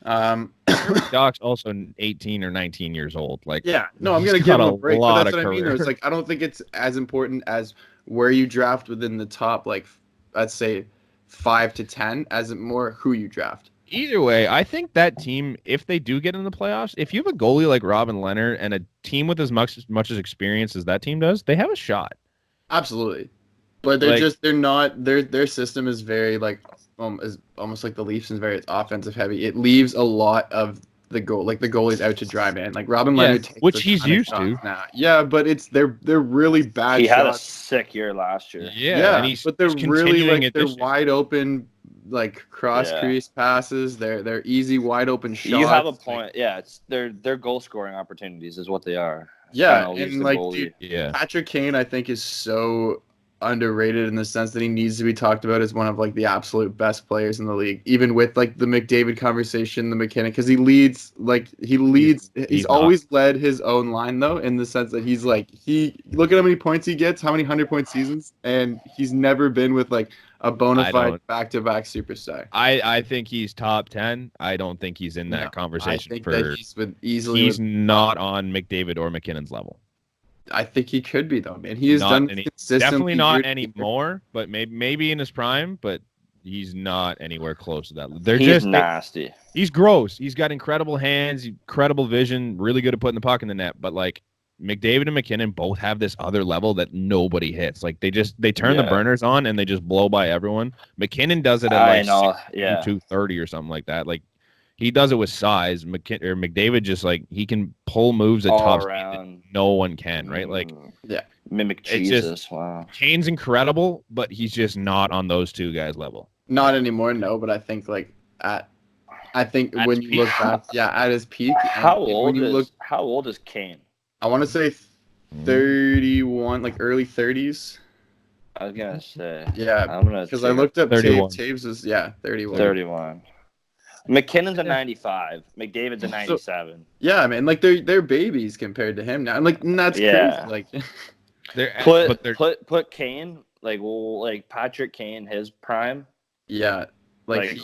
Kirby Dach's also 18 or 19 years old. Like, I'm gonna give him a break. But that's what I mean. It's like I don't think it's as important as where you draft within the top, like let's say 5 to 10, as more who you draft. Either way, I think that team, if they do get in the playoffs, if you have a goalie like Robin Leonard and a team with as much experience as that team does, they have a shot. Absolutely. But they're not their system is very like is almost like the Leafs is very offensive heavy. It leaves a lot of the goalie's out to dry man. Like Robin Leonard takes which he's used to. Now. Yeah, but they're really bad. He had a sick year last year. Yeah, but they're really like they're wide open. Like cross crease passes, they're easy wide open shots. You have a point. Yeah, it's their goal scoring opportunities is what they are. Yeah, and like dude, Patrick Kane, I think is so underrated in the sense that he needs to be talked about as one of like the absolute best players in the league, even with like the McDavid conversation, the McKinnon, because he's always led his own line though, in the sense that he's like look at how many points he gets, how many 100-point seasons, and he's never been with like a bona fide back-to-back superstar. I think he's top 10. I don't think he's in that conversation. I think that he's not on McDavid or McKinnon's level. I think he could be though, man. He has done consistently. Definitely not anymore, but maybe in his prime, but he's not anywhere close to that. He's just nasty. He's gross. He's got incredible hands, incredible vision, really good at putting the puck in the net. But like McDavid and McKinnon both have this other level that nobody hits. Like they turn the burners on and they just blow by everyone. McKinnon does it at like 230 or something like that. Like he does it with size. McDavid just like he can pull moves at top speed that no one can, right? Like mimic Jesus. Wow. Kane's incredible, but he's just not on those two guys' level. Not anymore, no. But I think like when you look back, at his peak. How old is Kane? I want to say 31, like early 30s. I was gonna say. Yeah, because I looked up 31. Taves was 31. 31. McKinnon's a 95. McDavid's a 97. Yeah, man, like they're babies compared to him now. And like that's crazy. Like put Kane like Patrick Kane his prime. Yeah, like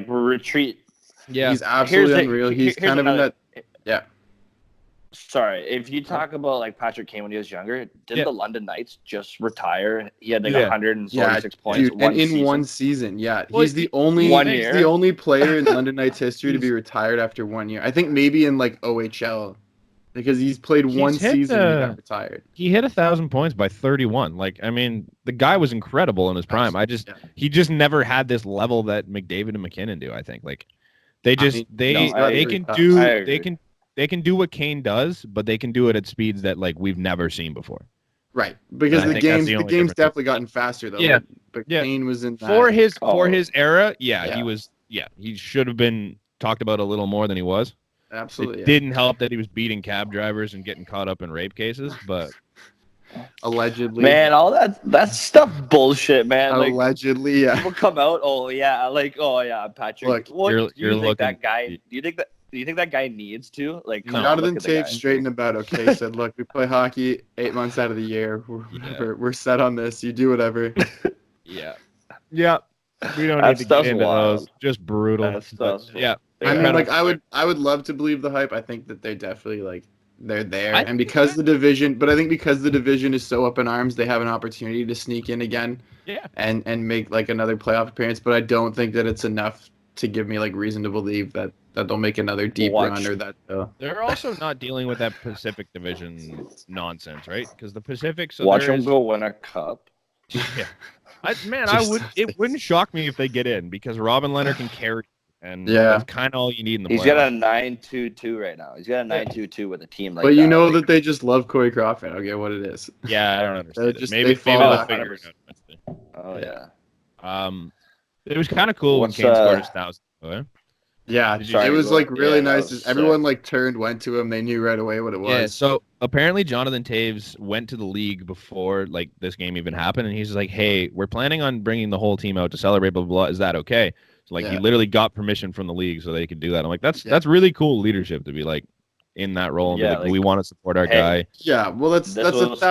retreat. Yeah, he's absolutely unreal. He's kind of in that. Yeah. Sorry, if you talk about like Patrick Kane when he was younger, did the London Knights just retire? He had like 146 points in one season. Yeah, he's the only player in London Knights history to be retired after 1 year. I think maybe in like OHL, because he's played one season and he got retired. He hit 1,000 points by 31. Like, I mean, the guy was incredible in his prime. He just never had this level that McDavid and McKinnon do. I think like they can do what Kane does, but they can do it at speeds that like we've never seen before. Right, because the game's definitely gotten faster though. Yeah, but Kane was in that. for his era. He was. Yeah, he should have been talked about a little more than he was. Absolutely. It didn't help that he was beating cab drivers and getting caught up in rape cases, but allegedly, man, all that stuff bullshit, man. Allegedly, people come out. Patrick. Look, you're looking. That guy? Do you think that guy needs to Jonathan Taves straightened about said, look, we play hockey 8 months out of the year. We're set on this. You do whatever. Yeah. We don't need to get into those. Just brutal. Yeah. I mean, like I would love to believe the hype. I think that they're definitely like they're there, and because the division is so up in arms, they have an opportunity to sneak in again. Yeah. And make like another playoff appearance, but I don't think that it's enough to give me like reason to believe that they'll make another deep run or that. They're also not dealing with that Pacific Division nonsense, right? Because the Pacific. So watch them go win a cup. Yeah, it wouldn't shock me if they get in because Robin Leonard can carry, and that's kind of all you need in the. He's got a 9-2-2 right now. He's got a 9-2-2 with a team like. But you know that they just love Corey Crawford. I don't get what it is. Yeah, I don't understand. Maybe they'll figure it out. Oh yeah. It was kind of cool when Kane scored his 1,000. Yeah, it was like really nice. Everyone like went to him. They knew right away what it was. Yeah, so apparently Jonathan Taves went to the league before like this game even happened, and he's like, "Hey, we're planning on bringing the whole team out to celebrate. Blah blah blah. Is that okay?" So like he literally got permission from the league so they could do that. I'm like, that's really cool leadership to be like in that role. And be like, we want to support our guy. Yeah, well that's 1,000 points.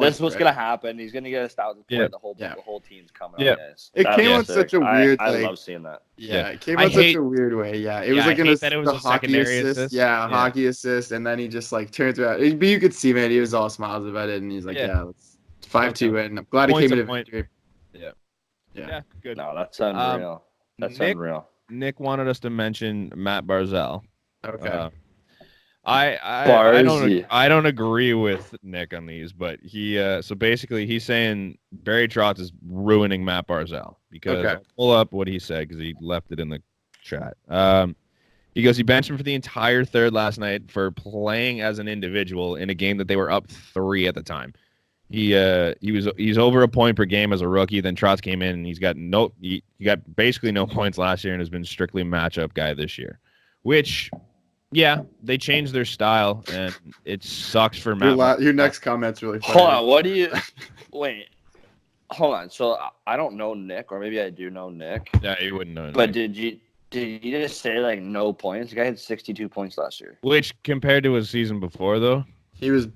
That's what's gonna happen. He's gonna get 1,000 points. The whole team's coming. Yeah, it came out such a weird. I love seeing that. Yeah, it came out such a weird way. Yeah, it was like a hockey assist. Yeah, hockey assist, and then he just like turns around. But you could see, man, he was all smiles about it, and he's like, let's 5-2 win. I'm glad he came into victory. Yeah, good. No, that's unreal. Unreal. Nick wanted us to mention Mat Barzal. Okay. I don't agree with Nick on these, but he so basically he's saying Barry Trotz is ruining Mat Barzal because I'll pull up what he said because he left it in the chat. He goes, he benched him for the entire third last night for playing as an individual in a game that they were up 3 at the time. He's over a point per game as a rookie. Then Trotz came in and he got basically no points last year and has been strictly matchup guy this year, which. Yeah, they changed their style, and it sucks for Matt. Your next comment's really funny. Hold on, what do you... Wait. hold on. So I don't know Nick, or maybe I do know Nick. Yeah, you wouldn't know. But Nick. Did you just say like no points? The guy had 62 points last year. Which compared to his season before, though, he was.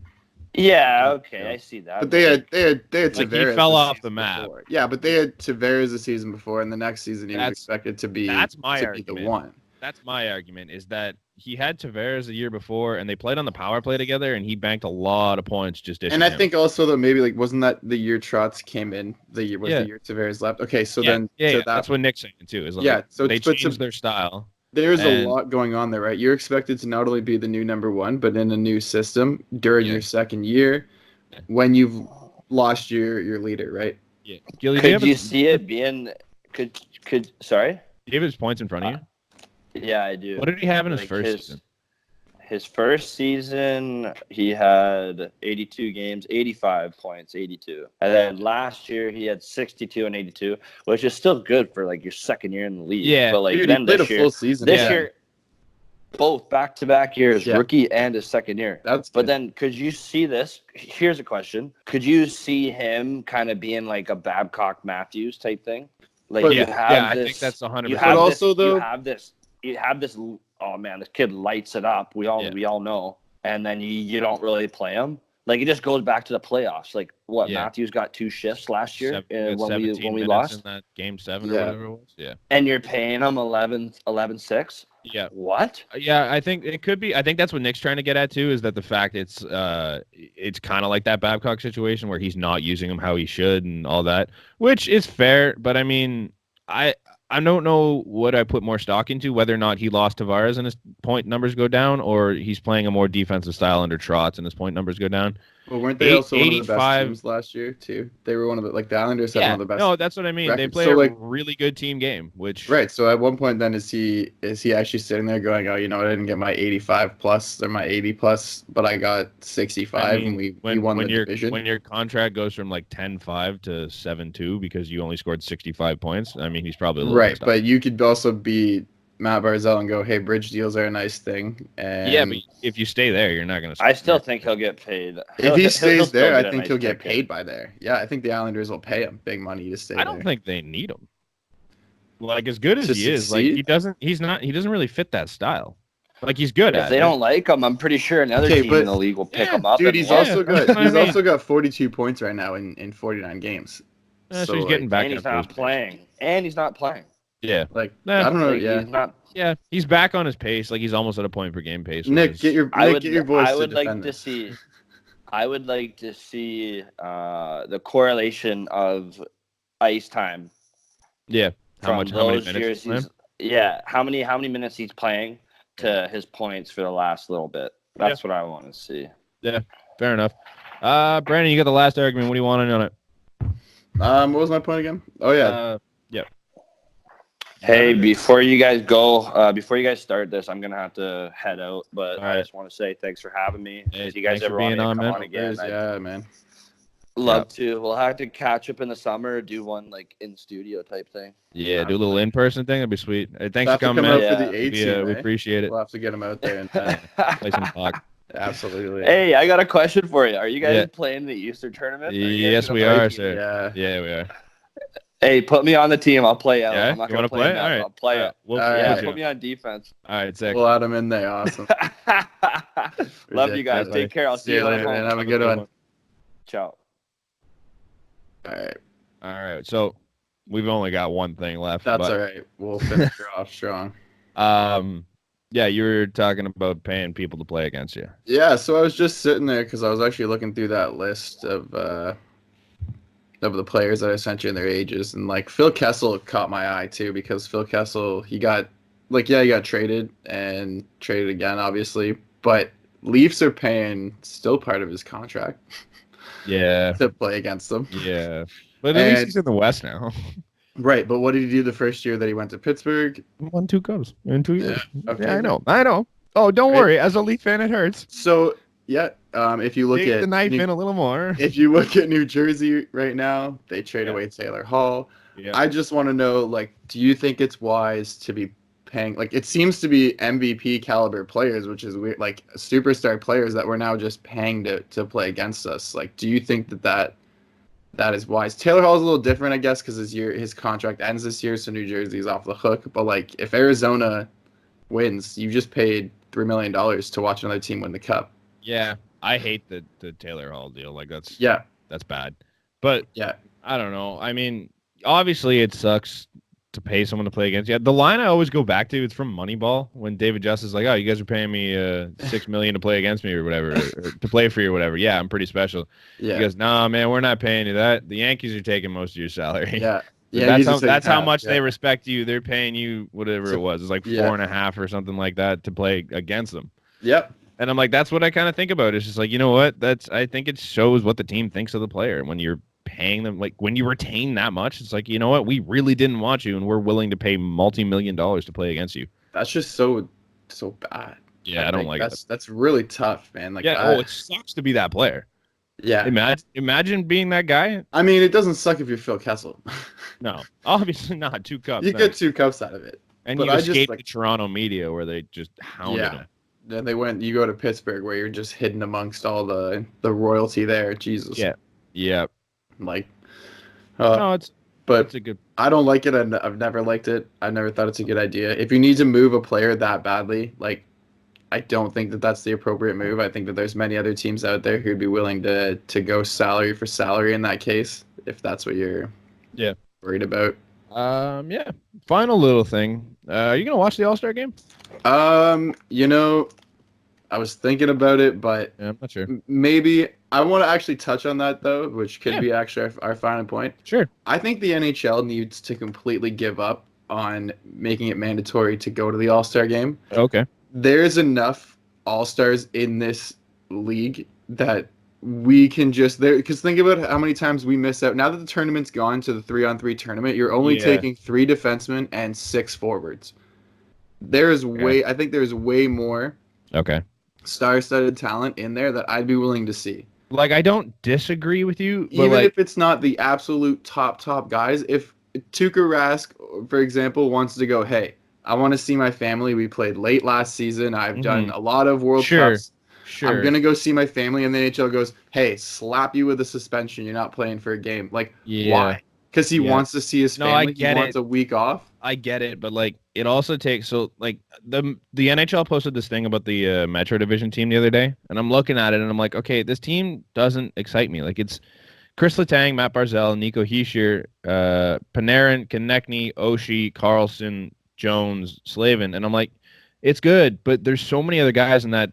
Yeah, okay, I see that. But they had Tavares. Like he fell off the map. Before. Yeah, but they had Tavares the season before, and the next season he was expected to be. That's my argument. The one. That's my argument is that he had Tavares the year before, and they played on the power play together, and he banked a lot of points just. And I think also though maybe like wasn't that the year Trotz came in? The year Tavares left. Okay, so then that's what Nick's saying too. Is like, so they changed their style. There's a lot going on there, right? You're expected to not only be the new number one, but in a new system during your second year, when you've lost your leader, right? Yeah. Gilly, could you see it being? Sorry. Do you have his points in front of you? Yeah, I do. What did he have in his first season? His first season, he had 82 games, 85 points, 82. And then last year, he had 62 and 82, which is still good for like your second year in the league. Yeah, but like dude, then this year, full season. This year, both back-to-back years, rookie and his second year. But then, could you see this? Here's a question: could you see him kind of being like a Babcock Matthews type thing? Like I think that's 100%. But also, though, you have this. Oh man, this kid lights it up. We all know, and then you don't really play him. Like it just goes back to the playoffs. Like Matthews got 2 shifts last year when we lost in that game 7 or whatever it was. Yeah, and you're paying him 11-6. Yeah. What? Yeah, I think it could be. I think that's what Nick's trying to get at too. Is that the fact it's kind of like that Babcock situation where he's not using him how he should and all that, which is fair. But I mean, I don't know what I put more stock into, whether or not he lost Tavares and his point numbers go down, or he's playing a more defensive style under Trotz and his point numbers go down. Well, weren't they also one of the best teams last year too? They were one of the the Islanders had one of the best. No, that's what I mean. Records. They play a really good team game, which right. So at one point, then is he actually sitting there going, oh, I didn't get my 85 plus or my 80 plus, but I got 65, and we won the division. When your contract goes from like 10-5 to 7-2 because you only scored 65 points, I mean he's probably a little right. But you could also be Mat Barzal and go, hey, bridge deals are a nice thing. And but if you stay there, you're not going to. I still think he'll get paid. If he stays there, I think he'll get paid by there. Yeah, I think the Islanders will pay him big money to stay there. I don't think they need him. Like as good as he is, like he doesn't really fit that style. Like he's good at it. If they don't like him, I'm pretty sure another team in the league will pick him up. Dude, he's also good. He's also got 42 points right now in 49 games. So he's getting back. And he's not playing. And he's not playing. Yeah, I don't know. He's back on his pace. Like he's almost at a point per game pace. Nick, get your voice. I would like to see the correlation of ice time. Yeah, how many minutes? How many minutes he's playing to his points for the last little bit. That's what I want to see. Yeah, fair enough. Brandon, you got the last argument. What do you want on it? What was my point again? Oh yeah. Hey, before you guys start this, I'm gonna have to head out. But I just want to say thanks for having me. If you guys ever want to come on again, man. Love to. We'll have to catch up in the summer, do one like in studio type thing. Yeah, do a little in person thing. That'd be sweet. Hey, thanks for coming out for the 18. We appreciate it. We'll have to get him out there and play some talk. Absolutely. Hey, I got a question for you. Are you guys playing the Easter tournament? Yes, we are, sir. Yeah, we are. Hey, put me on the team. I'll play out. Yeah? I'm not you want to play? All right. I'll play it. Put me on defense. All right, sick. We'll add him in there. Awesome. Love you guys. Take care. I'll see you later, man. Have a good one. Ciao. All right. So we've only got one thing left. That's all right. We'll finish off strong. Yeah, you were talking about paying people to play against you. Yeah, so I was just sitting there because I was actually looking through that list of the players that I sent you and their ages, and like Phil Kessel caught my eye too because Phil Kessel he got traded and traded again, obviously, but Leafs are paying still part of his contract. Yeah, to play against them. Yeah, but at least he's in the West now. Right, but what did he do the first year that he went to Pittsburgh? Won 2 cups in 2 years. Okay. Yeah, I know. Oh, don't worry. As a Leaf fan, it hurts. So, if you look at the knife in a little more. If you look at New Jersey right now, they trade away Taylor Hall. Yeah. I just want to know, do you think it's wise to be paying? It seems to be MVP caliber players, which is weird, superstar players that we're now just paying to play against us. Do you think that That is wise. Taylor Hall's a little different, I guess, because his contract ends this year, so New Jersey's off the hook. But like, if Arizona wins, you just paid $3 million to watch another team win the cup. Yeah, I hate the Taylor Hall deal. Like that's bad. But yeah, I don't know. I mean, obviously it sucks to pay someone to play against you. The line I always go back to, it's from Moneyball when David Justice is like, "Oh, you guys are paying me $6 million to play against me or whatever, or to play for you or whatever." Yeah, I'm pretty special. Yeah. He goes, "Nah, man, we're not paying you that. The Yankees are taking most of your salary." Yeah. Yeah, that's how much they respect you. They're paying you whatever it was. It's like 4.5 or something like that to play against them. Yep. And I'm like, that's what I kind of think about. It's just like, you know what? I think it shows what the team thinks of the player when you're paying them. Like when you retain that much, it's like, you know what? We really didn't want you, and we're willing to pay multi-million dollars to play against you. That's just so bad. Yeah, I don't like it. That's really tough, man. Like, it sucks to be that player. Yeah. Imagine being that guy. I mean, it doesn't suck if you're Phil Kessel. No, obviously not. 2 cups. You get 2 cups out of it. And you escape the Toronto media where they just hounded him. Then you go to Pittsburgh where you're just hidden amongst all the royalty there. Jesus. Yeah. Yeah. Like, it's a good. I don't like it. I've never liked it. I never thought it's a good idea. If you need to move a player that badly, like, I don't think that that's the appropriate move. I think that there's many other teams out there who'd be willing to go salary for salary in that case, if that's what you're worried about. Yeah. Final little thing. Are you gonna watch the All-Star game? I was thinking about it, but I'm not sure. Maybe I want to actually touch on that though, which could be actually our final point. Sure. I think the NHL needs to completely give up on making it mandatory to go to the All-Star game. Okay. There's enough All-Stars in this league that we can just because think about how many times we miss out. Now that the tournament's gone to the 3-on-3 tournament, you're only taking 3 defensemen and 6 forwards. I think there's way more star-studded talent in there that I'd be willing to see. Like, I don't disagree with you, but even if it's not the absolute top guys. If Tuukka Rask, for example, wants to go, hey, I want to see my family. We played late last season. I've done a lot of World Cups. Sure. I'm going to go see my family. And the NHL goes, hey, slap you with a suspension. You're not playing for a game. Like, why? Because he wants to see his family. He wants a week off. I get it. But, like, it also takes... So, like, the NHL posted this thing about the Metro Division team the other day. And I'm looking at it, and I'm like, okay, this team doesn't excite me. Like, it's Chris Letang, Mat Barzal, Nico Hischier, Panarin, Konechny, Oshie, Carlson, Jones, Slavin, and I'm like, it's good, but there's so many other guys in that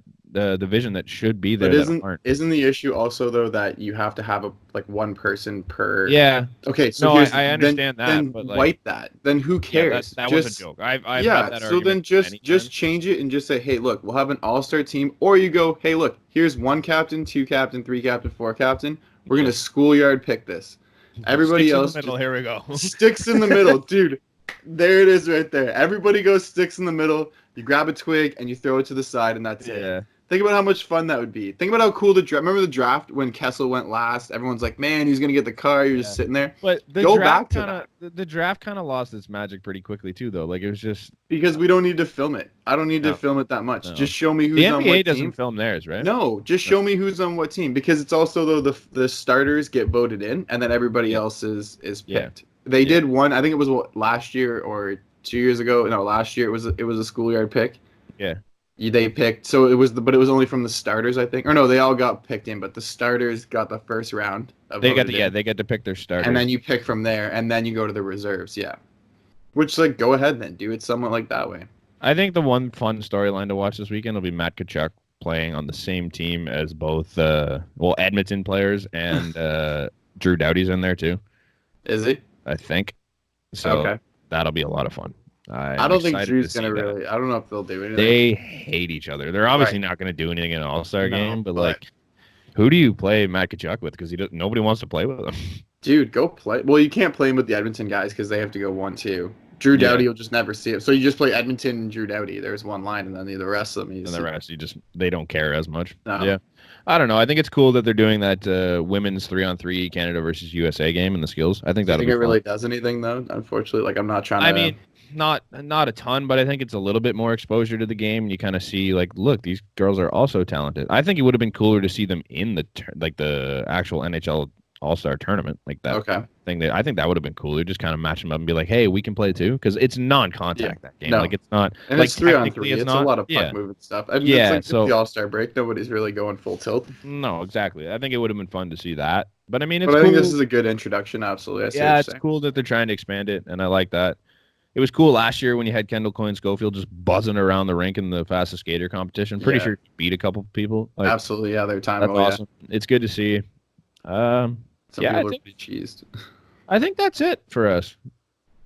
division that should be there. But isn't the issue also though that you have to have one person per? Yeah. Okay. So I understand that. Then but wipe that. Then who cares? That was a joke. I've had that so then just change it and just say, hey, look, we'll have an all-star team, or you go, hey, look, here's 1 captain, 2 captain, 3 captain, 4 captain. We're gonna schoolyard pick this. Everybody else. In the middle. Here we go. Sticks in the middle, dude. There it is right there. Everybody goes sticks in the middle. You grab a twig and you throw it to the side, and that's it. Think about how much fun that would be. Think about how cool the draft. Remember the draft when Kessel went last? Everyone's like, "Man, he's gonna get the car." You're just sitting there. But go back to that. The draft kind of lost its magic pretty quickly too, though. Like it was just because we don't need to film it. I don't need to film it that much. Just show me who's on what team. The NBA doesn't film theirs, right? No, just show me who's on what team. Because it's also though the starters get voted in, and then everybody else is picked. Yeah. They did one. I think it was last year or 2 years ago. No, last year it was a schoolyard pick. Yeah. They picked, so it was only from the starters, I think. Or no, they all got picked in, but the starters got the first round. They get to pick their starters, and then you pick from there, and then you go to the reserves. Yeah, which go ahead then, do it somewhat like that way. I think the one fun storyline to watch this weekend will be Matt Tkachuk playing on the same team as both Edmonton players and Drew Doughty's in there too. Is he? I think. So that'll be a lot of fun. I don't think Drew's going to really... I don't know if they'll do anything. They hate each other. They're obviously not going to do anything in an All-Star game, but who do you play Matt Tkachuk with? Because nobody wants to play with him. Dude, go play. Well, you can't play him with the Edmonton guys because they have to go 1-2. Drew Doughty will just never see it. So you just play Edmonton and Drew Doughty. There's one line, and then the rest of them... And the rest, they don't care as much. No. Yeah. I don't know. I think it's cool that they're doing that women's 3-on-3 Canada versus USA game in the skills. I think that'll be fun. it really does anything, though, unfortunately. I'm not trying to... I mean... Not a ton, but I think it's a little bit more exposure to the game. You kind of see, look, these girls are also talented. I think it would have been cooler to see them in the actual NHL All-Star tournament, like that thing. That I think that would have been cool. Just kind of match them up and be like, hey, we can play too, because it's non-contact that game. No. Like it's not, and like it's 3-on-3. It's a lot of puck movement stuff. I mean, it's like the All-Star break. Nobody's really going full tilt. No, exactly. I think it would have been fun to see that. But I mean, I think this is a good introduction. Absolutely. It's cool that they're trying to expand it, and I like that. It was cool last year when you had Kendall Coyne Schofield just buzzing around the rink in the fastest skater competition. Pretty sure he beat a couple of people. Like, absolutely, their time. That's awesome. It's good to see. I think that's it for us.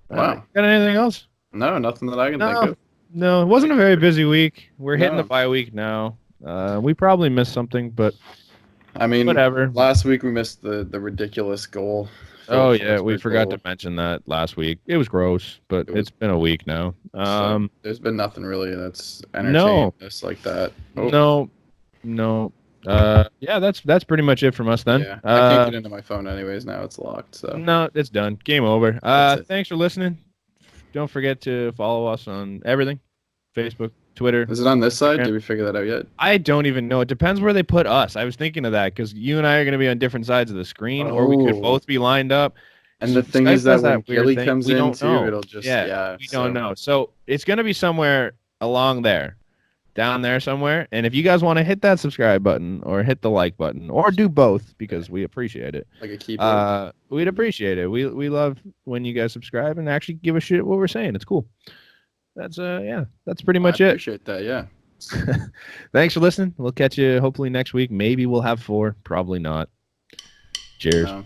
Wow. Got anything else? No, nothing that I can think of. No, it wasn't a very busy week. We're hitting the bye week now. We probably missed something, but I mean, whatever. Last week we missed the ridiculous goal. Oh yeah, we forgot to mention that last week. It was gross, but it's been a week now. So there's been nothing really that's entertaining us like that. Oh. No. That's pretty much it from us then. Yeah, I can't get into my phone anyways. Now it's locked. So no, it's done. Game over. Thanks for listening. Don't forget to follow us on everything: Facebook, Twitter. Is it on this side? Did we figure that out yet? I don't even know. It depends where they put us. I was thinking of that because you and I are going to be on different sides of the screen, or we could both be lined up. And the thing is that when Gilly comes in too, it'll just we don't know. So it's going to be somewhere along there, down there somewhere. And if you guys want to hit that subscribe button or hit the like button or do both, because we appreciate it. Like a keyboard. We'd appreciate it. We love when you guys subscribe and actually give a shit what we're saying. It's cool. That's pretty much it. I appreciate that, yeah. Thanks for listening. We'll catch you hopefully next week. Maybe we'll have 4. Probably not. Cheers. No.